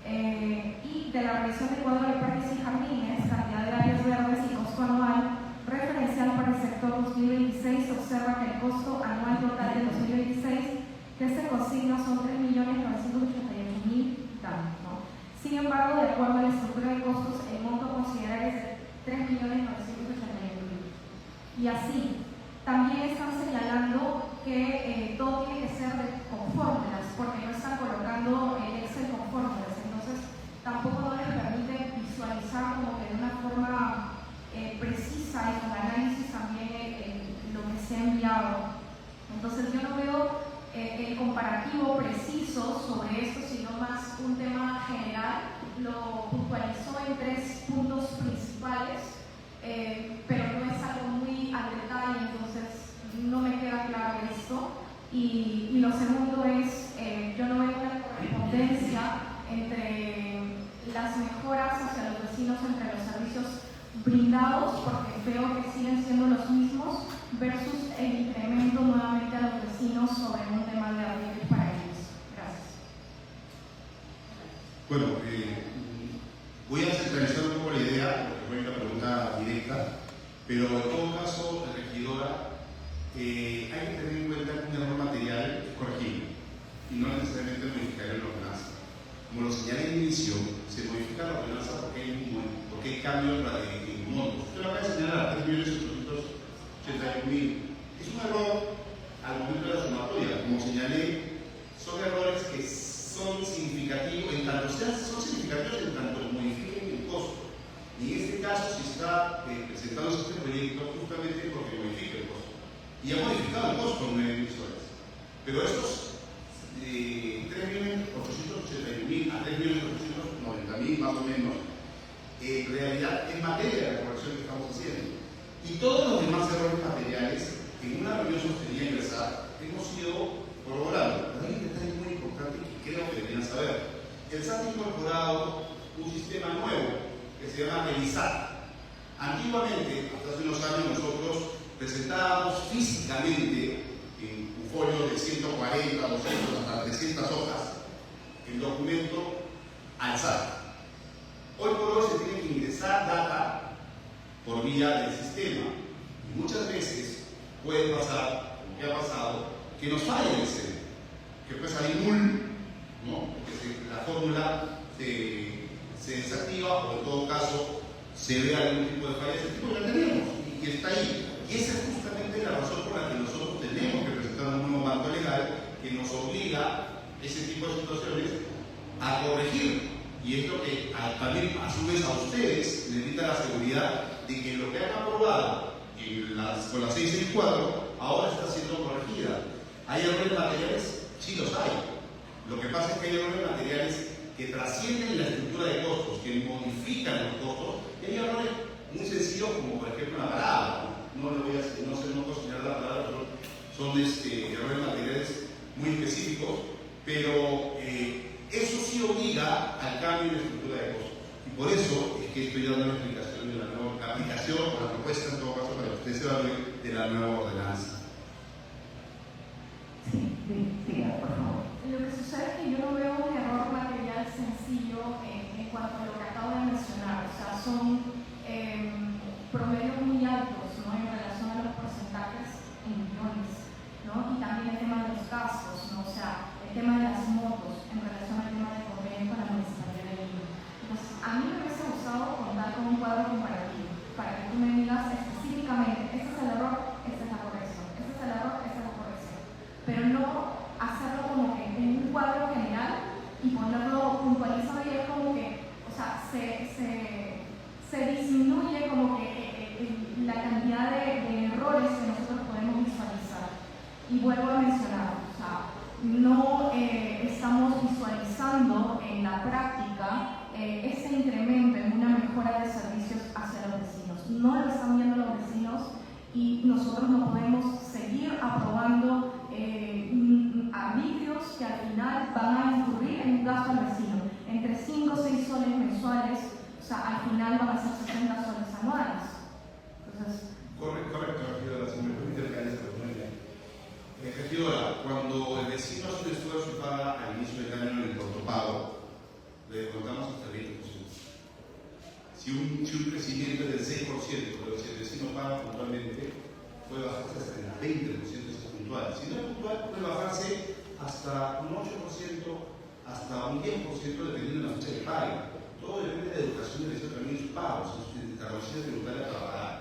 Y de la revisión del cuadro de parques y jardines, cantidad de áreas verdes y costo anual referencial para el sector 2026, se observa que el costo anual total de 2026 que se consigna son 3.988.000 tanto, ¿no? Sin embargo, de acuerdo a la estructura de costos, el monto a considerar es de 3.981.000. Y así, también están señalando que todo tiene que ser de conformes, porque no están colocando el Excel conformes, entonces tampoco no les permite visualizar como que de una forma precisa y con análisis también lo que se ha enviado. Entonces yo no veo el comparativo preciso sobre esto, sino más un tema general. Lo puntualizó en 3 puntos principales, pero no es algo muy al detalle, entonces no me queda claro esto. Y lo segundo es, yo no veo una correspondencia entre las mejoras hacia los vecinos, entre los servicios brindados, porque veo que siguen siendo los mismos, versus el incremento nuevamente a los vecinos sobre un tema de arriendo para ellos. Gracias. Bueno, voy a centralizar un poco la idea, porque fue una pregunta directa, pero en todo caso, regidora, hay que tener en cuenta que un error material es corregible y no necesariamente modificar la ordenanza. Como lo señalé en inicio, se modifica la ordenanza porque hay cambios en montos. Usted lo acaba de señalar, 3.881.000. Es un error al momento de la sumatoria. Como señalé, son errores que son significativos en tanto modifiquen el costo. Y en este caso, si está presentado este proyecto, justamente porque modifica el costo. Y ha modificado el costo en 9.000 soles. Pero estos 3.881.000 a 3.890.000 más o menos, en realidad es materia de la corrección que estamos haciendo. Y todos los demás errores materiales, en una reunión sostenida y ingresada, hemos ido corroborando. Pero hay un detalle muy importante que creo que deberían saber. El SAT ha incorporado un sistema nuevo que se llama el ISAT. Antiguamente, hasta hace unos años, nosotros presentábamos físicamente en un folio de 140, 200, hasta 300 hojas el documento al SAT. Hoy por hoy se tiene que por vía del sistema. Y muchas veces puede pasar, como que ha pasado, que nos falle el sistema, que puede salir null, ¿no? Porque la fórmula se desactiva o en todo caso se ve algún tipo de falla. Ese tipo la tenemos y está ahí. Y esa es justamente la razón por la que nosotros tenemos que presentar un nuevo marco legal que nos obliga ese tipo de situaciones a corregir. Y es lo que también a su vez a ustedes les brinda la seguridad de que lo que han aprobado con la 664 ahora está siendo corregida. ¿Hay errores materiales? Sí los hay. Lo que pasa es que hay errores materiales que trascienden la estructura de costos, que modifican los costos, y hay errores muy sencillos como por ejemplo la palabra. No puedo señalar la palabra, pero son errores materiales muy específicos, pero eso sí obliga al cambio en la estructura de costos. Y por eso es que estoy dando la explicación de la nueva aplicación, o la propuesta en todo caso para que ustedes se evalúen de la nueva ordenanza. Sí, por favor. Lo que sucede es que yo no veo un error material sencillo en cuanto a lo que acabo de mencionar. O sea, son promedios muy altos, ¿no? En relación a los porcentajes en millones, ¿no? Y también el tema de los gastos, ¿no? O sea, el tema de las motos en relación al tema de convenio con la Municipalidad de Lima. Entonces, a mí me hubiese gustado contar con un cuadro comparativo para que tú me digas específicamente, este es el error, esta es la corrección, este es el error, esta es la corrección. Pero no hacerlo como que en un cuadro general y ponerlo puntualizado y es como que, o sea, se disminuye como que la cantidad de errores que nosotros podemos visualizar. Y vuelvo a mencionar, o sea, no estamos visualizando en la práctica ese incremento en una mejora de servicios hacia los vecinos. No lo están viendo los vecinos y nosotros no podemos seguir aprobando arbitrios que al final van a incurrir en un gasto al vecino. Entre 5 o 6 soles mensuales, o sea, al final van a ser 60 soles anuales. Entonces, Correcto, regidora, si me permite alcaldesa, regidora, cuando el vecino hace un esfuerzo y paga al inicio del año en el cortopago, le descontamos hasta el 20%. Si un crecimiento es del 6%, pero si el vecino paga puntualmente, puede bajarse hasta el 20%, eso es puntual. Si no es puntual, puede bajarse hasta un 8%, hasta un 10%, dependiendo de la fecha de pago. Todo depende de la educación del vecino también y sus pagos, la reducción tributaria para pagar.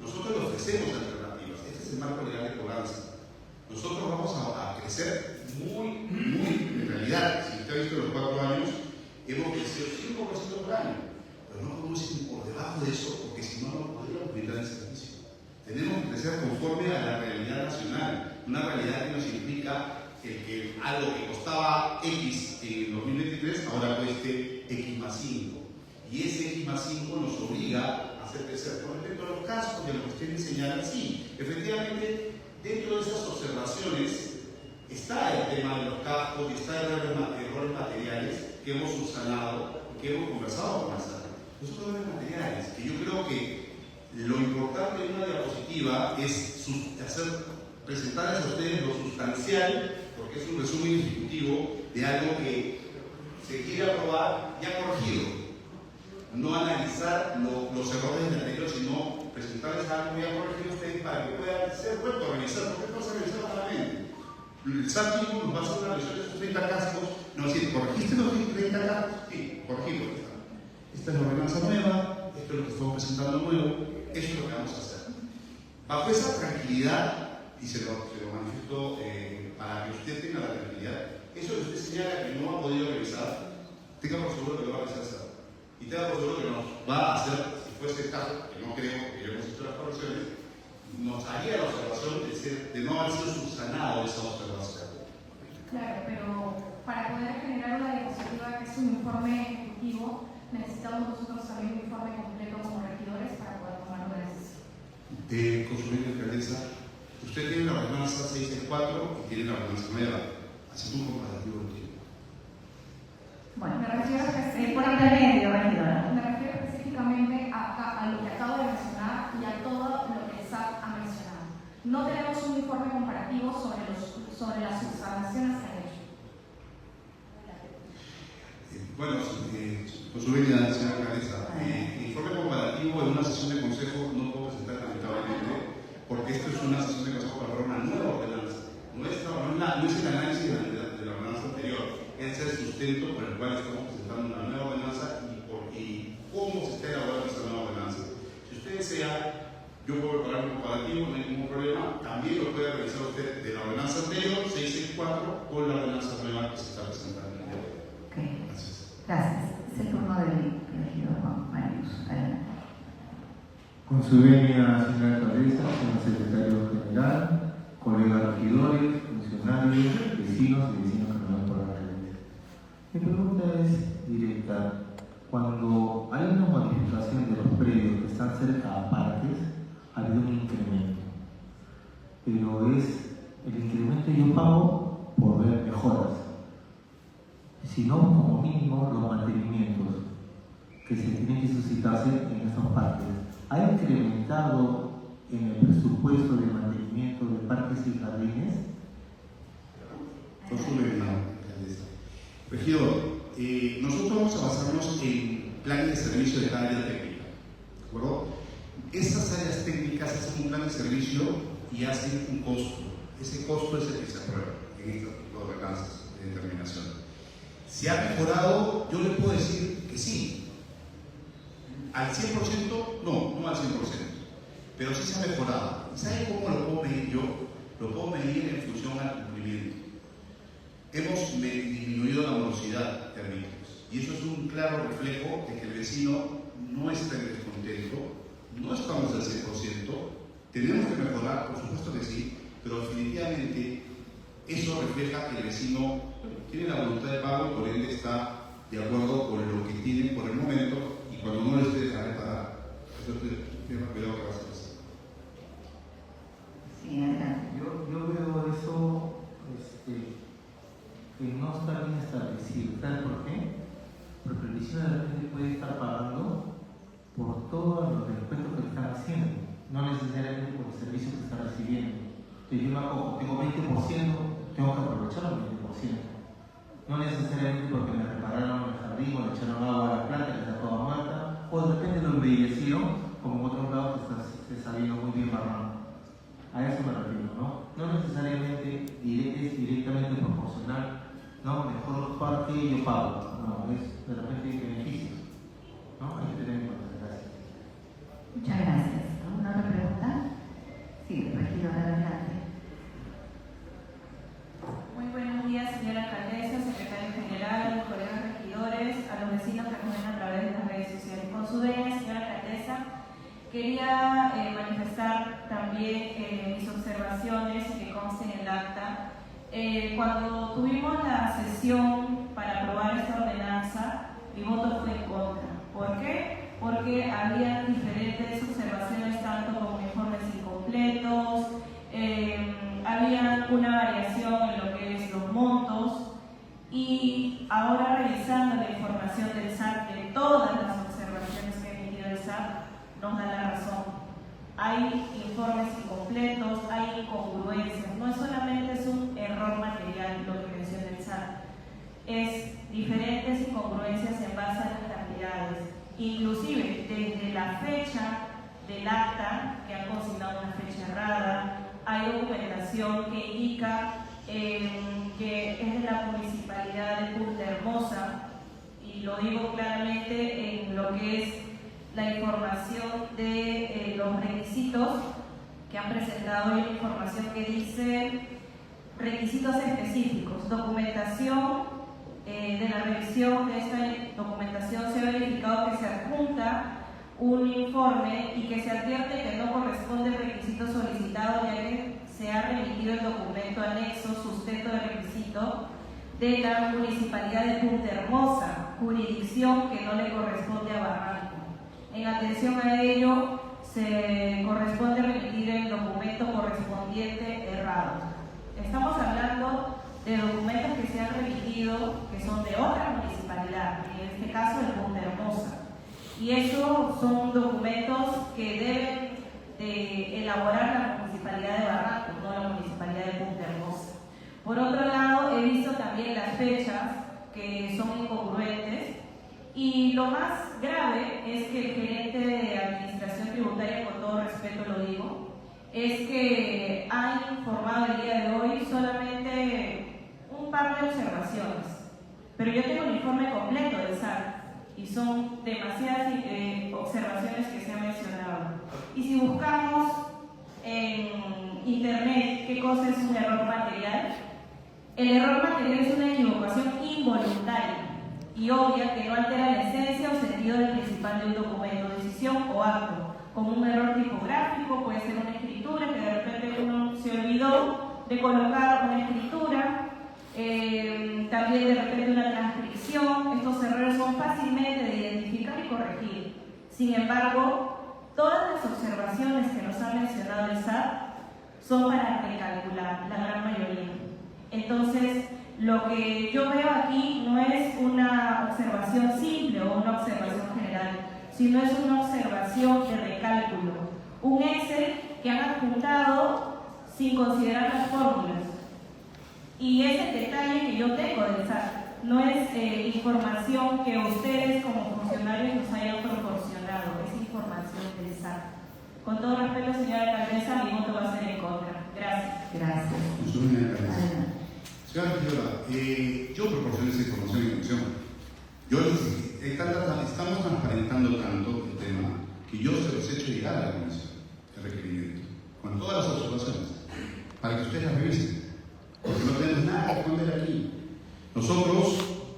Nosotros le ofrecemos alternativas. Este es el marco legal de cobranza. Nosotros vamos a crecer muy, en realidad, si usted ha visto los 4 años, hemos crecido 5% por año, pero no podemos ir por debajo de eso, porque si no, no podríamos brindar el servicio. Tenemos que crecer conforme a la realidad nacional, una realidad que nos implica que algo que costaba X en 2023 ahora cueste X más 5. Y ese X más 5 nos obliga a hacer crecer. Con respecto a los casos de lo que usted señala, sí, efectivamente, dentro de esas observaciones está el tema de los gastos y está el errores materiales que hemos subsanado, que hemos conversado con la SAT. Esos errores materiales, que yo creo que lo importante de una diapositiva es presentarles a ustedes lo sustancial, porque es un resumen ejecutivo de algo que se quiere aprobar ya corregido. No analizar los errores del anterior, sino presentarles algo ya corregido a ustedes para que puedan ser vuelto a revisar, porque no se revisar nuevamente. El SAT mismo nos va a hacer una revisión de esos 30 casos, nos va a decir, ¿corregiste los 30 casos? Sí, corregido. Esta es la ordenanza nueva, esto es lo que estamos presentando nuevo, eso es lo que vamos a hacer. Bajo esa tranquilidad, y se lo manifiesto para que usted tenga la tranquilidad, eso que usted señala que no ha podido revisar, tenga por seguro que lo va a revisar. Y tenga por seguro que nos va a hacer, si fuese el caso, que no creo, que ya hemos hecho las correcciones, nos haría la observación de no haber sido subsanado esa observación. claro, pero para poder generar una diapositiva que es un informe ejecutivo, necesitamos nosotros también un informe completo como regidores para poder tomar una decisión. Consumidor alcaldesa, usted tiene la ordenanza 664 y tiene la ordenanza nueva, haciendo un comparativo del tiempo. Bueno, me refiero por intermedio, regidora. Me refiero específicamente a lo que acabo de mencionar y a todo lo que el SAT ha mencionado. No tenemos un informe comparativo sobre las subsanaciones que han hecho. Bueno, con su venida, señora alcaldesa, en informe comparativo en una sesión de consejo no puedo presentar lamentablemente, porque esto es una sesión de consejo para una nueva ordenanza. No es el análisis de la ordenanza anterior, es el sustento por el cual estamos presentando una nueva ordenanza y cómo se está elaborando esta nueva ordenanza. Si usted desea, yo puedo preparar un comparativo, no hay ningún problema. También lo puede realizar usted de la ordenanza anterior, 664, con la ordenanza nueva que se está presentando en el día de hoy. Okay. Gracias. Gracias. Es el turno del regidor Juan Marius. Adelante. Con su venia, señora alcaldesa, señor secretario general, colegas regidores, funcionarios, vecinos y vecinos que nos ven por la red. Mi pregunta es directa. Cuando hay una modificación de los predios que están cerca a parques, ha habido un incremento. Pero es el incremento yo pago por ver mejoras. Si no, como mínimo, los mantenimientos que se tienen que suscitarse en estos parques. ¿Ha incrementado en el presupuesto de mantenimiento de parques y jardines? Por su venia, alcaldesa. Regidor, nosotros vamos a basarnos en planes de servicio de cada área técnica, ¿de acuerdo? Estas áreas técnicas hacen un plan de servicio y hacen un costo. Ese costo es el que se aprueba en estos ordenanzas de determinación. ¿Se ha mejorado? Yo le puedo decir que sí. ¿Al 100%? No al 100%. Pero sí se ha mejorado. ¿Sabe cómo lo puedo medir yo? Lo puedo medir en función al cumplimiento. Hemos disminuido la morosidad de arbitrios. Y eso es un claro reflejo de que el vecino no está en descontento, no estamos al 100%, tenemos que mejorar, por supuesto que sí, pero definitivamente eso refleja que el vecino tiene la voluntad de pago y por ende está de acuerdo con lo que tiene por el momento y cuando no le esté dejando de pagar. Eso es lo que va a hacer. Sí, adelante. Yo veo eso que no está bien establecido. ¿Sabes por qué? Porque el vecino de repente puede estar pagando por todos los descuentos que le están haciendo, no necesariamente por el servicio que está recibiendo. Entonces yo me acojo, tengo 20%, tengo que aprovechar el 20%. No necesariamente porque me repararon el jardín o le echaron agua a la planta que está toda muerta, o de repente lo embellecieron, como en otros lados que está saliendo muy bien marrón. A eso me refiero, ¿no? No necesariamente es directamente proporcional, ¿no? Mejor parte y yo pago, no, es de repente beneficios, ¿no? Hay que tener en cuenta. Gracias. Muchas gracias. ¿Alguna otra pregunta? Sí, regidor, adelante. Muy buenos días, señora alcaldesa, secretario general, colegas regidores, a los vecinos que nos ven a través de las redes sociales. Con su venia, señora alcaldesa, quería manifestar también mis observaciones que consten en el acta. Cuando tuvimos la sesión para aprobar esta ordenanza, mi voto fue en contra. ¿Por qué? Porque había diferentes observaciones, tanto como informes incompletos, había una variación en lo que es los montos, y ahora revisando la información del SAT, de todas las observaciones que ha emitido el SAT, nos da la razón. Hay informes incompletos, hay incongruencias, no solamente es un error material lo que menciona el SAT, es diferentes incongruencias en base a las cantidades, inclusive desde la fecha del acta, que han consignado una fecha errada, hay documentación que indica que es de la municipalidad de Punta Hermosa, y lo digo claramente en lo que es la información de los requisitos que han presentado, y la información que dice requisitos específicos, documentación. De la revisión de esta documentación se ha verificado que se adjunta un informe y que se advierte que no corresponde al requisito solicitado, ya que se ha remitido el documento anexo sustento de requisito de la municipalidad de Punta Hermosa, jurisdicción que no le corresponde a Barranco. En atención a ello, se corresponde remitir el documento correspondiente errado. Estamos hablando de documentos que se han remitido, que son de otra municipalidad, en este caso de Punta Hermosa. Y esos son documentos que deben de elaborar la municipalidad de Barranco, no la municipalidad de Punta Hermosa. Por otro lado, he visto también las fechas que son incongruentes, Y lo más grave es que el gerente de Administración Tributaria, con todo respeto lo digo, es que ha informado el día de hoy solamente un par de observaciones. Pero yo tengo el informe completo del SAT y son demasiadas observaciones que se han mencionado. Y si buscamos en internet qué cosa es un error material, el error material es una equivocación involuntaria y obvia que no altera la esencia o sentido del principal de un documento, decisión o acto, como un error tipográfico, puede ser una escritura que de repente uno se olvidó de colocar una escritura, también de repente una transcripción. Estos errores son fácilmente de identificar y corregir. Sin embargo, todas las observaciones que nos ha mencionado el SAT son para recalcular, la gran mayoría. Entonces, lo que yo veo aquí no es una observación simple o una observación general, sino es una observación de recálculo. Un Excel que han adjuntado sin considerar las fórmulas. Y es el detalle que yo tengo del SAT, no es información que ustedes como funcionarios nos hayan proporcionado, es información del SAT. Con todo respeto, señora alcaldesa, mi voto va a ser en contra. Gracias. Gracias. Señora regidora, yo proporcioné esa información en comisión. Estamos transparentando tanto el tema que yo se los he hecho llegar a la comisión, el requerimiento, con todas las observaciones, para que ustedes las revisen. Porque no tenemos nada que esconder aquí. Nosotros,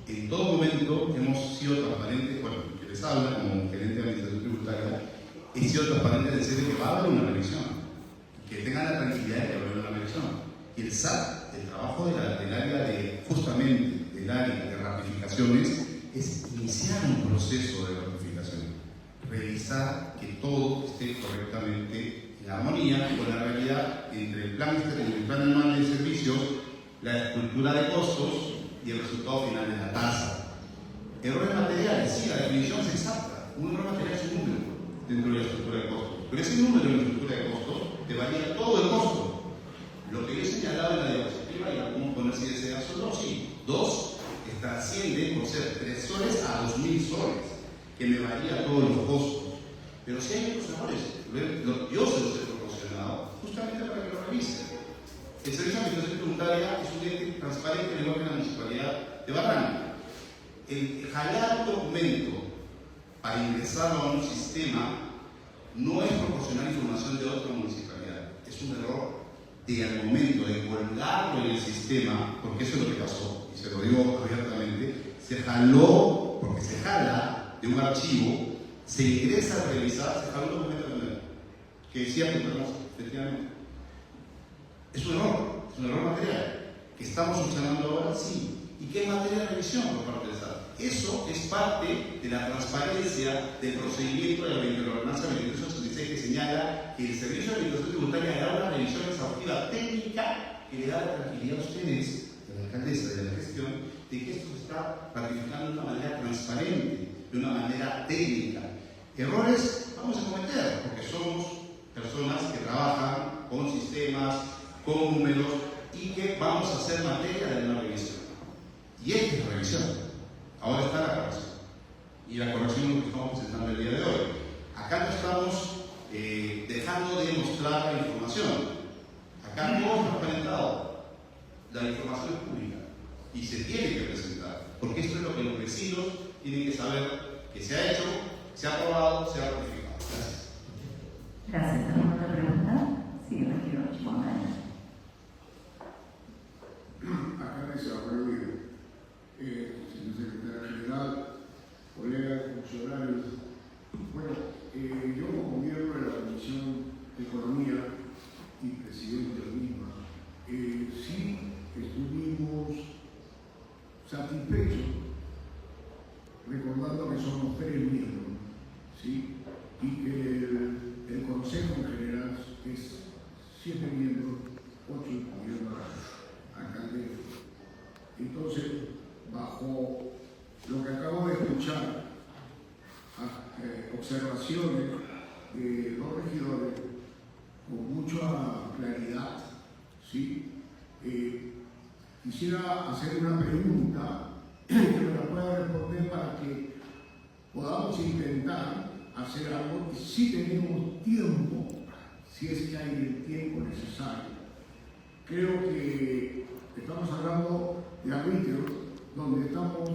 en todo momento, hemos sido transparentes, bueno, que les habla como gerente de administración tributaria, he sido transparente en decirle que va a haber una revisión, que tengan la tranquilidad de que va a haber una revisión. Y el SAT, el trabajo del área de, justamente, del área de ratificaciones, es iniciar un proceso de ratificación, revisar que todo esté correctamente en armonía con la realidad entre el plan anual de servicios, la estructura de costos y el resultado final de la tasa. Errores materiales, sí, la definición es exacta. Un error material es un número dentro de la estructura de costos, pero ese número en la estructura de costos te varía todo el costo. Lo que yo he señalado en la diapositiva, y la podemos poner si desea, son dos, sí. Dos, que asciende por ser 3 soles a 2.000 soles, que me varía todos los costos. Pero si hay otros errores, yo se los he proporcionado justamente para que lo revisen. El Servicio de Administración Tributaria es un ente transparente igual que la Municipalidad de Barranca. El jalar un documento para ingresarlo a un sistema no es proporcionar información de otra municipalidad, es un error de al momento de colgarlo en el sistema, porque eso es lo que pasó, y se lo digo abiertamente, se jaló, porque se jala de un archivo, se ingresa a revisar, se jaló un documento que decía que efectivamente. Es un error material, que estamos subsanando ahora, sí. ¿Y qué materia de revisión por parte del SAT? Eso es parte de la transparencia del procedimiento de la ordenanza 2386 que señala que el Servicio de Administración Tributaria hará una revisión exhaustiva técnica que le da la tranquilidad a ustedes, de la alcaldesa, de la gestión, de que esto se está ratificando de una manera transparente, de una manera técnica. Errores vamos a cometer, porque somos personas que trabajan con sistemas, con números, y que vamos a hacer materia de una revisión. Y esta es la revisión. Ahora está la corrección. Y la corrección es lo que estamos presentando el día de hoy. Acá no estamos dejando de mostrar la información. Acá todo es transparentado. La información es pública y se tiene que presentar, porque esto es lo que los vecinos tienen que saber que se ha hecho, se ha aprobado, se ha ratificado. Gracias. Gracias. ¿Alguna otra pregunta? Sí, regidor Chimona. Acá les hablo señor secretario general, colegas, funcionarios. Bueno, yo como miembro de la Comisión de Economía y presidente de la misma, sí estuvimos satisfechos recordando que somos 3 miembros, ¿sí? Y que el Consejo en general es 7 miembros, 8 incluyendo a alcaldesa. Entonces, bajo lo que acabo de escuchar, observaciones de los regidores con mucha claridad, ¿sí? Quisiera hacer una pregunta que me la pueda responder para que podamos intentar hacer algo y si tenemos tiempo, si es que hay el tiempo necesario. Creo que estamos hablando de arbitrio, donde estamos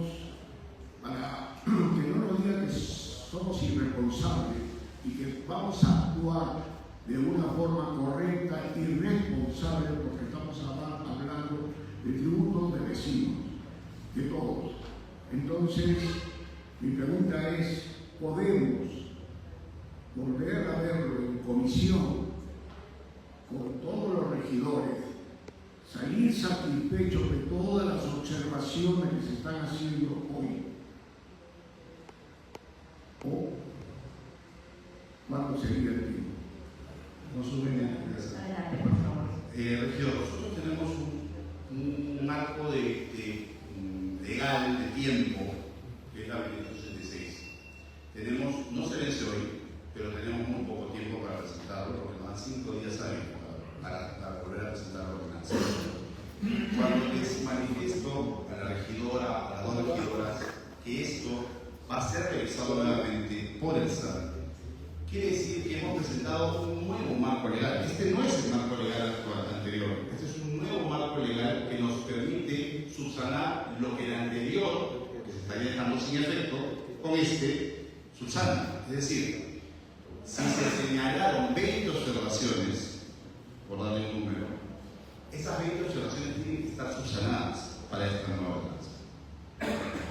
para que no nos digan que somos irresponsables y que vamos a actuar de una forma correcta y responsable, porque estamos hablando de tributos de vecinos, de todos. Entonces, mi pregunta es, ¿podemos volver a verlo en comisión con todos los regidores, salir satisfechos de todas las observaciones que se están haciendo hoy? ¿O cuándo sería el tiempo? Adelante, por favor. Regidor, nosotros tenemos un marco legal de tiempo, que es la 2166. Tenemos, no se vence hoy, pero tenemos muy poco tiempo para presentarlo, porque nos dan 5 días hábiles para volver a presentar la ordenanza. Cuando les manifiesto a la regidora, a las dos regidoras, que esto va a ser revisado nuevamente por el SAT, quiere decir que hemos presentado un nuevo marco legal. Este no es el marco legal anterior, este es un nuevo marco legal que nos permite subsanar lo que el anterior, que se estaría dejando sin efecto, con este subsana. Es decir, si se señalaron 20 observaciones, por darle un número, esas 20 observaciones tienen que estar subsanadas para esta nueva ordenanza.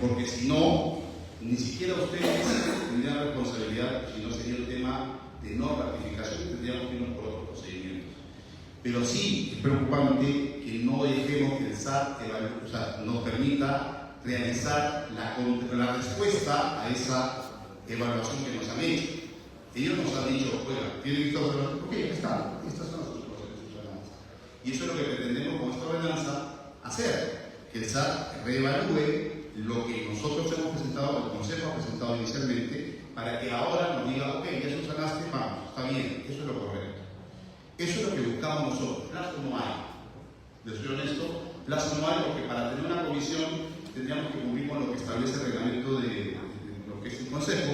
Porque si no, ni siquiera ustedes tendrían responsabilidad, si no sería un tema de no ratificación, tendríamos que irnos por otros procedimientos. Pero sí es preocupante que no dejemos que el SAT nos permita realizar la respuesta a esa evaluación que nos han hecho. Ellos nos han dicho, oiga, ¿tienen que estar observando? Ok, estas son las observaciones subsanadas. Y eso es lo que pretendemos con esta ordenanza hacer, que el SAT reevalúe lo que nosotros hemos presentado, el Consejo ha presentado inicialmente, para que ahora nos diga, ok, ya subsanaste, vamos, está bien, eso es lo correcto. Eso es lo que buscamos nosotros. Plazo no hay. Les soy honesto, plazo no hay, porque para tener una comisión tendríamos que cumplir con lo que establece el reglamento de lo que es el Consejo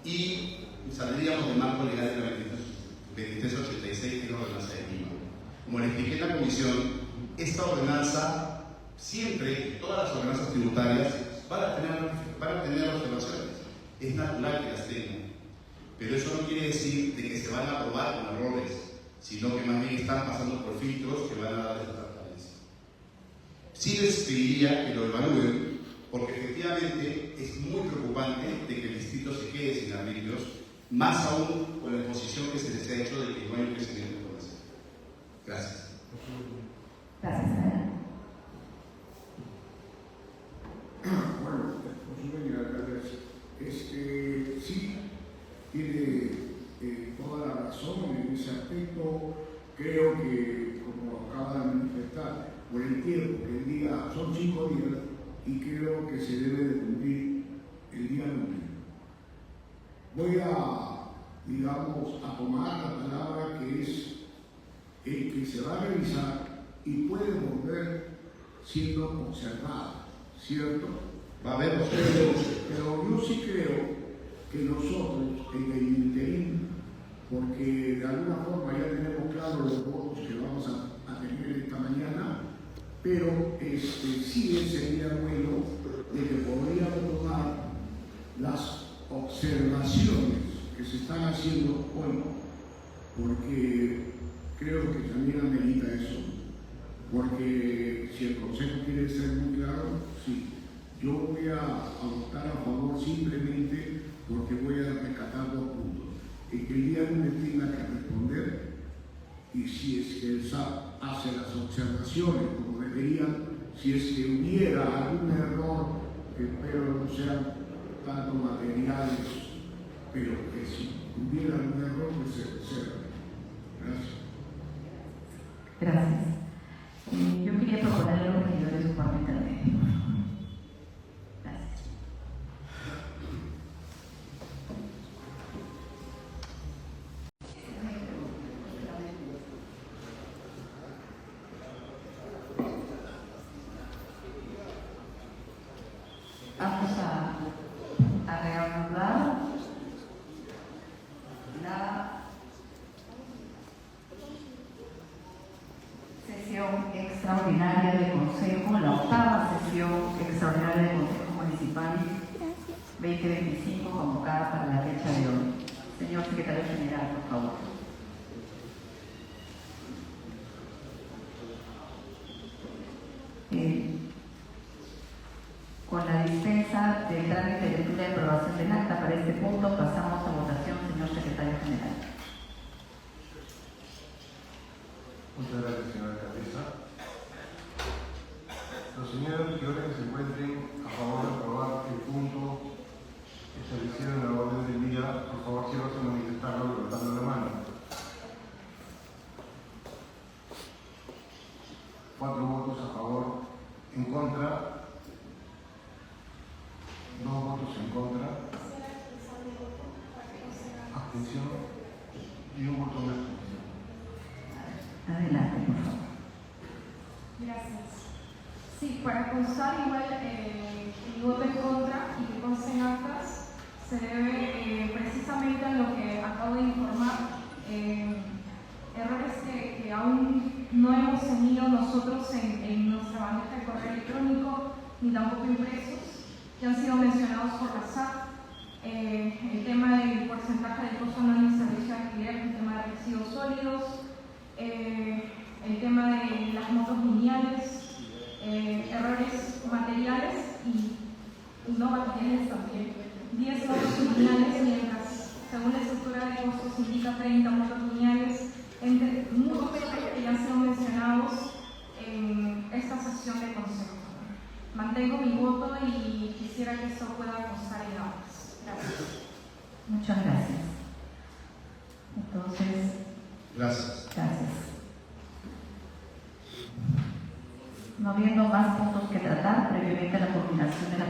y saldríamos del marco legal de la 2386, que es la ordenanza de Lima. Como le expliqué en la comisión, esta ordenanza siempre, todas las ordenanzas tributarias van a tener observaciones. Es natural que las tengan. Pero eso no quiere decir de que se van a aprobar con errores, sino que más bien están pasando por filtros que van a dar esa transparencia. Sí les pediría que lo evalúen, porque efectivamente es muy preocupante de que el distrito se quede sin arbitrios, más aún con la exposición que se les ha hecho de que no hay un crecimiento de población. Gracias. Gracias, Ana. Bueno, señor alcalde, sí tiene toda la razón en ese aspecto. Creo que, como acaba de manifestar, por el tiempo que el día son 5 días y creo que se debe de cumplir el día 1. Voy a tomar la palabra que es el que se va a revisar y puede volver siendo observado, ¿cierto? Va a haber pero yo sí creo que nosotros en el interín, porque de alguna forma ya tenemos claro los votos que vamos a tener esta mañana, pero sí sería bueno de que podríamos tomar las observaciones que se están haciendo hoy, porque creo que también amerita eso, porque si el Consejo quiere ser muy claro, sí, yo voy a votar a favor simplemente porque voy a rescatar 2 puntos. El que el día lunes tenga que responder, y si es que el SAT hace las observaciones como deberían, si es que hubiera algún error, que espero no sean tanto materiales, pero que si hubiera algún error, pues se reserva. Gracias. Gracias. Yo quería proponerle a los regidores un cuarto intermedio. Gracias. Vamos a reanudar 2025 convocada para la fecha de hoy. Señor Secretario General, por favor. Con la dispensa del trámite de lectura y aprobación del acta para este punto, pasamos a votación, señor Secretario General. Muchas gracias, señora alcaldesa. Los señores regidores que se encuentren a favor de aprobar el punto establecido en la orden del día, por favor, sírvanse a manifestarlo levantando la mano. 4 votos a favor, en contra, 2 votos en contra, abstención y 1 voto de abstención. Adelante, por favor. Gracias. Sí, para constar igual el voto en contra y que conste en actas, se debe precisamente a lo que acabo de informar, errores que aún no hemos tenido nosotros en nuestra bandeja de correo electrónico, ni tampoco impresos, que han sido mencionados por la SAT, el tema del porcentaje del costo anual de servicio de alquiler, el tema de residuos sólidos, el tema de las motos lineales, errores materiales y no materiales también. 10 motos lineales, mientras según la estructura de costos indica 30 motos lineales, entre muchos que ya han sido mencionados en esta sesión de consejo. Mantengo mi voto y quisiera que esto pueda constar en actas. Gracias. Muchas gracias. Entonces, Gracias. gracias. No habiendo más puntos que tratar, previamente a la culminación de la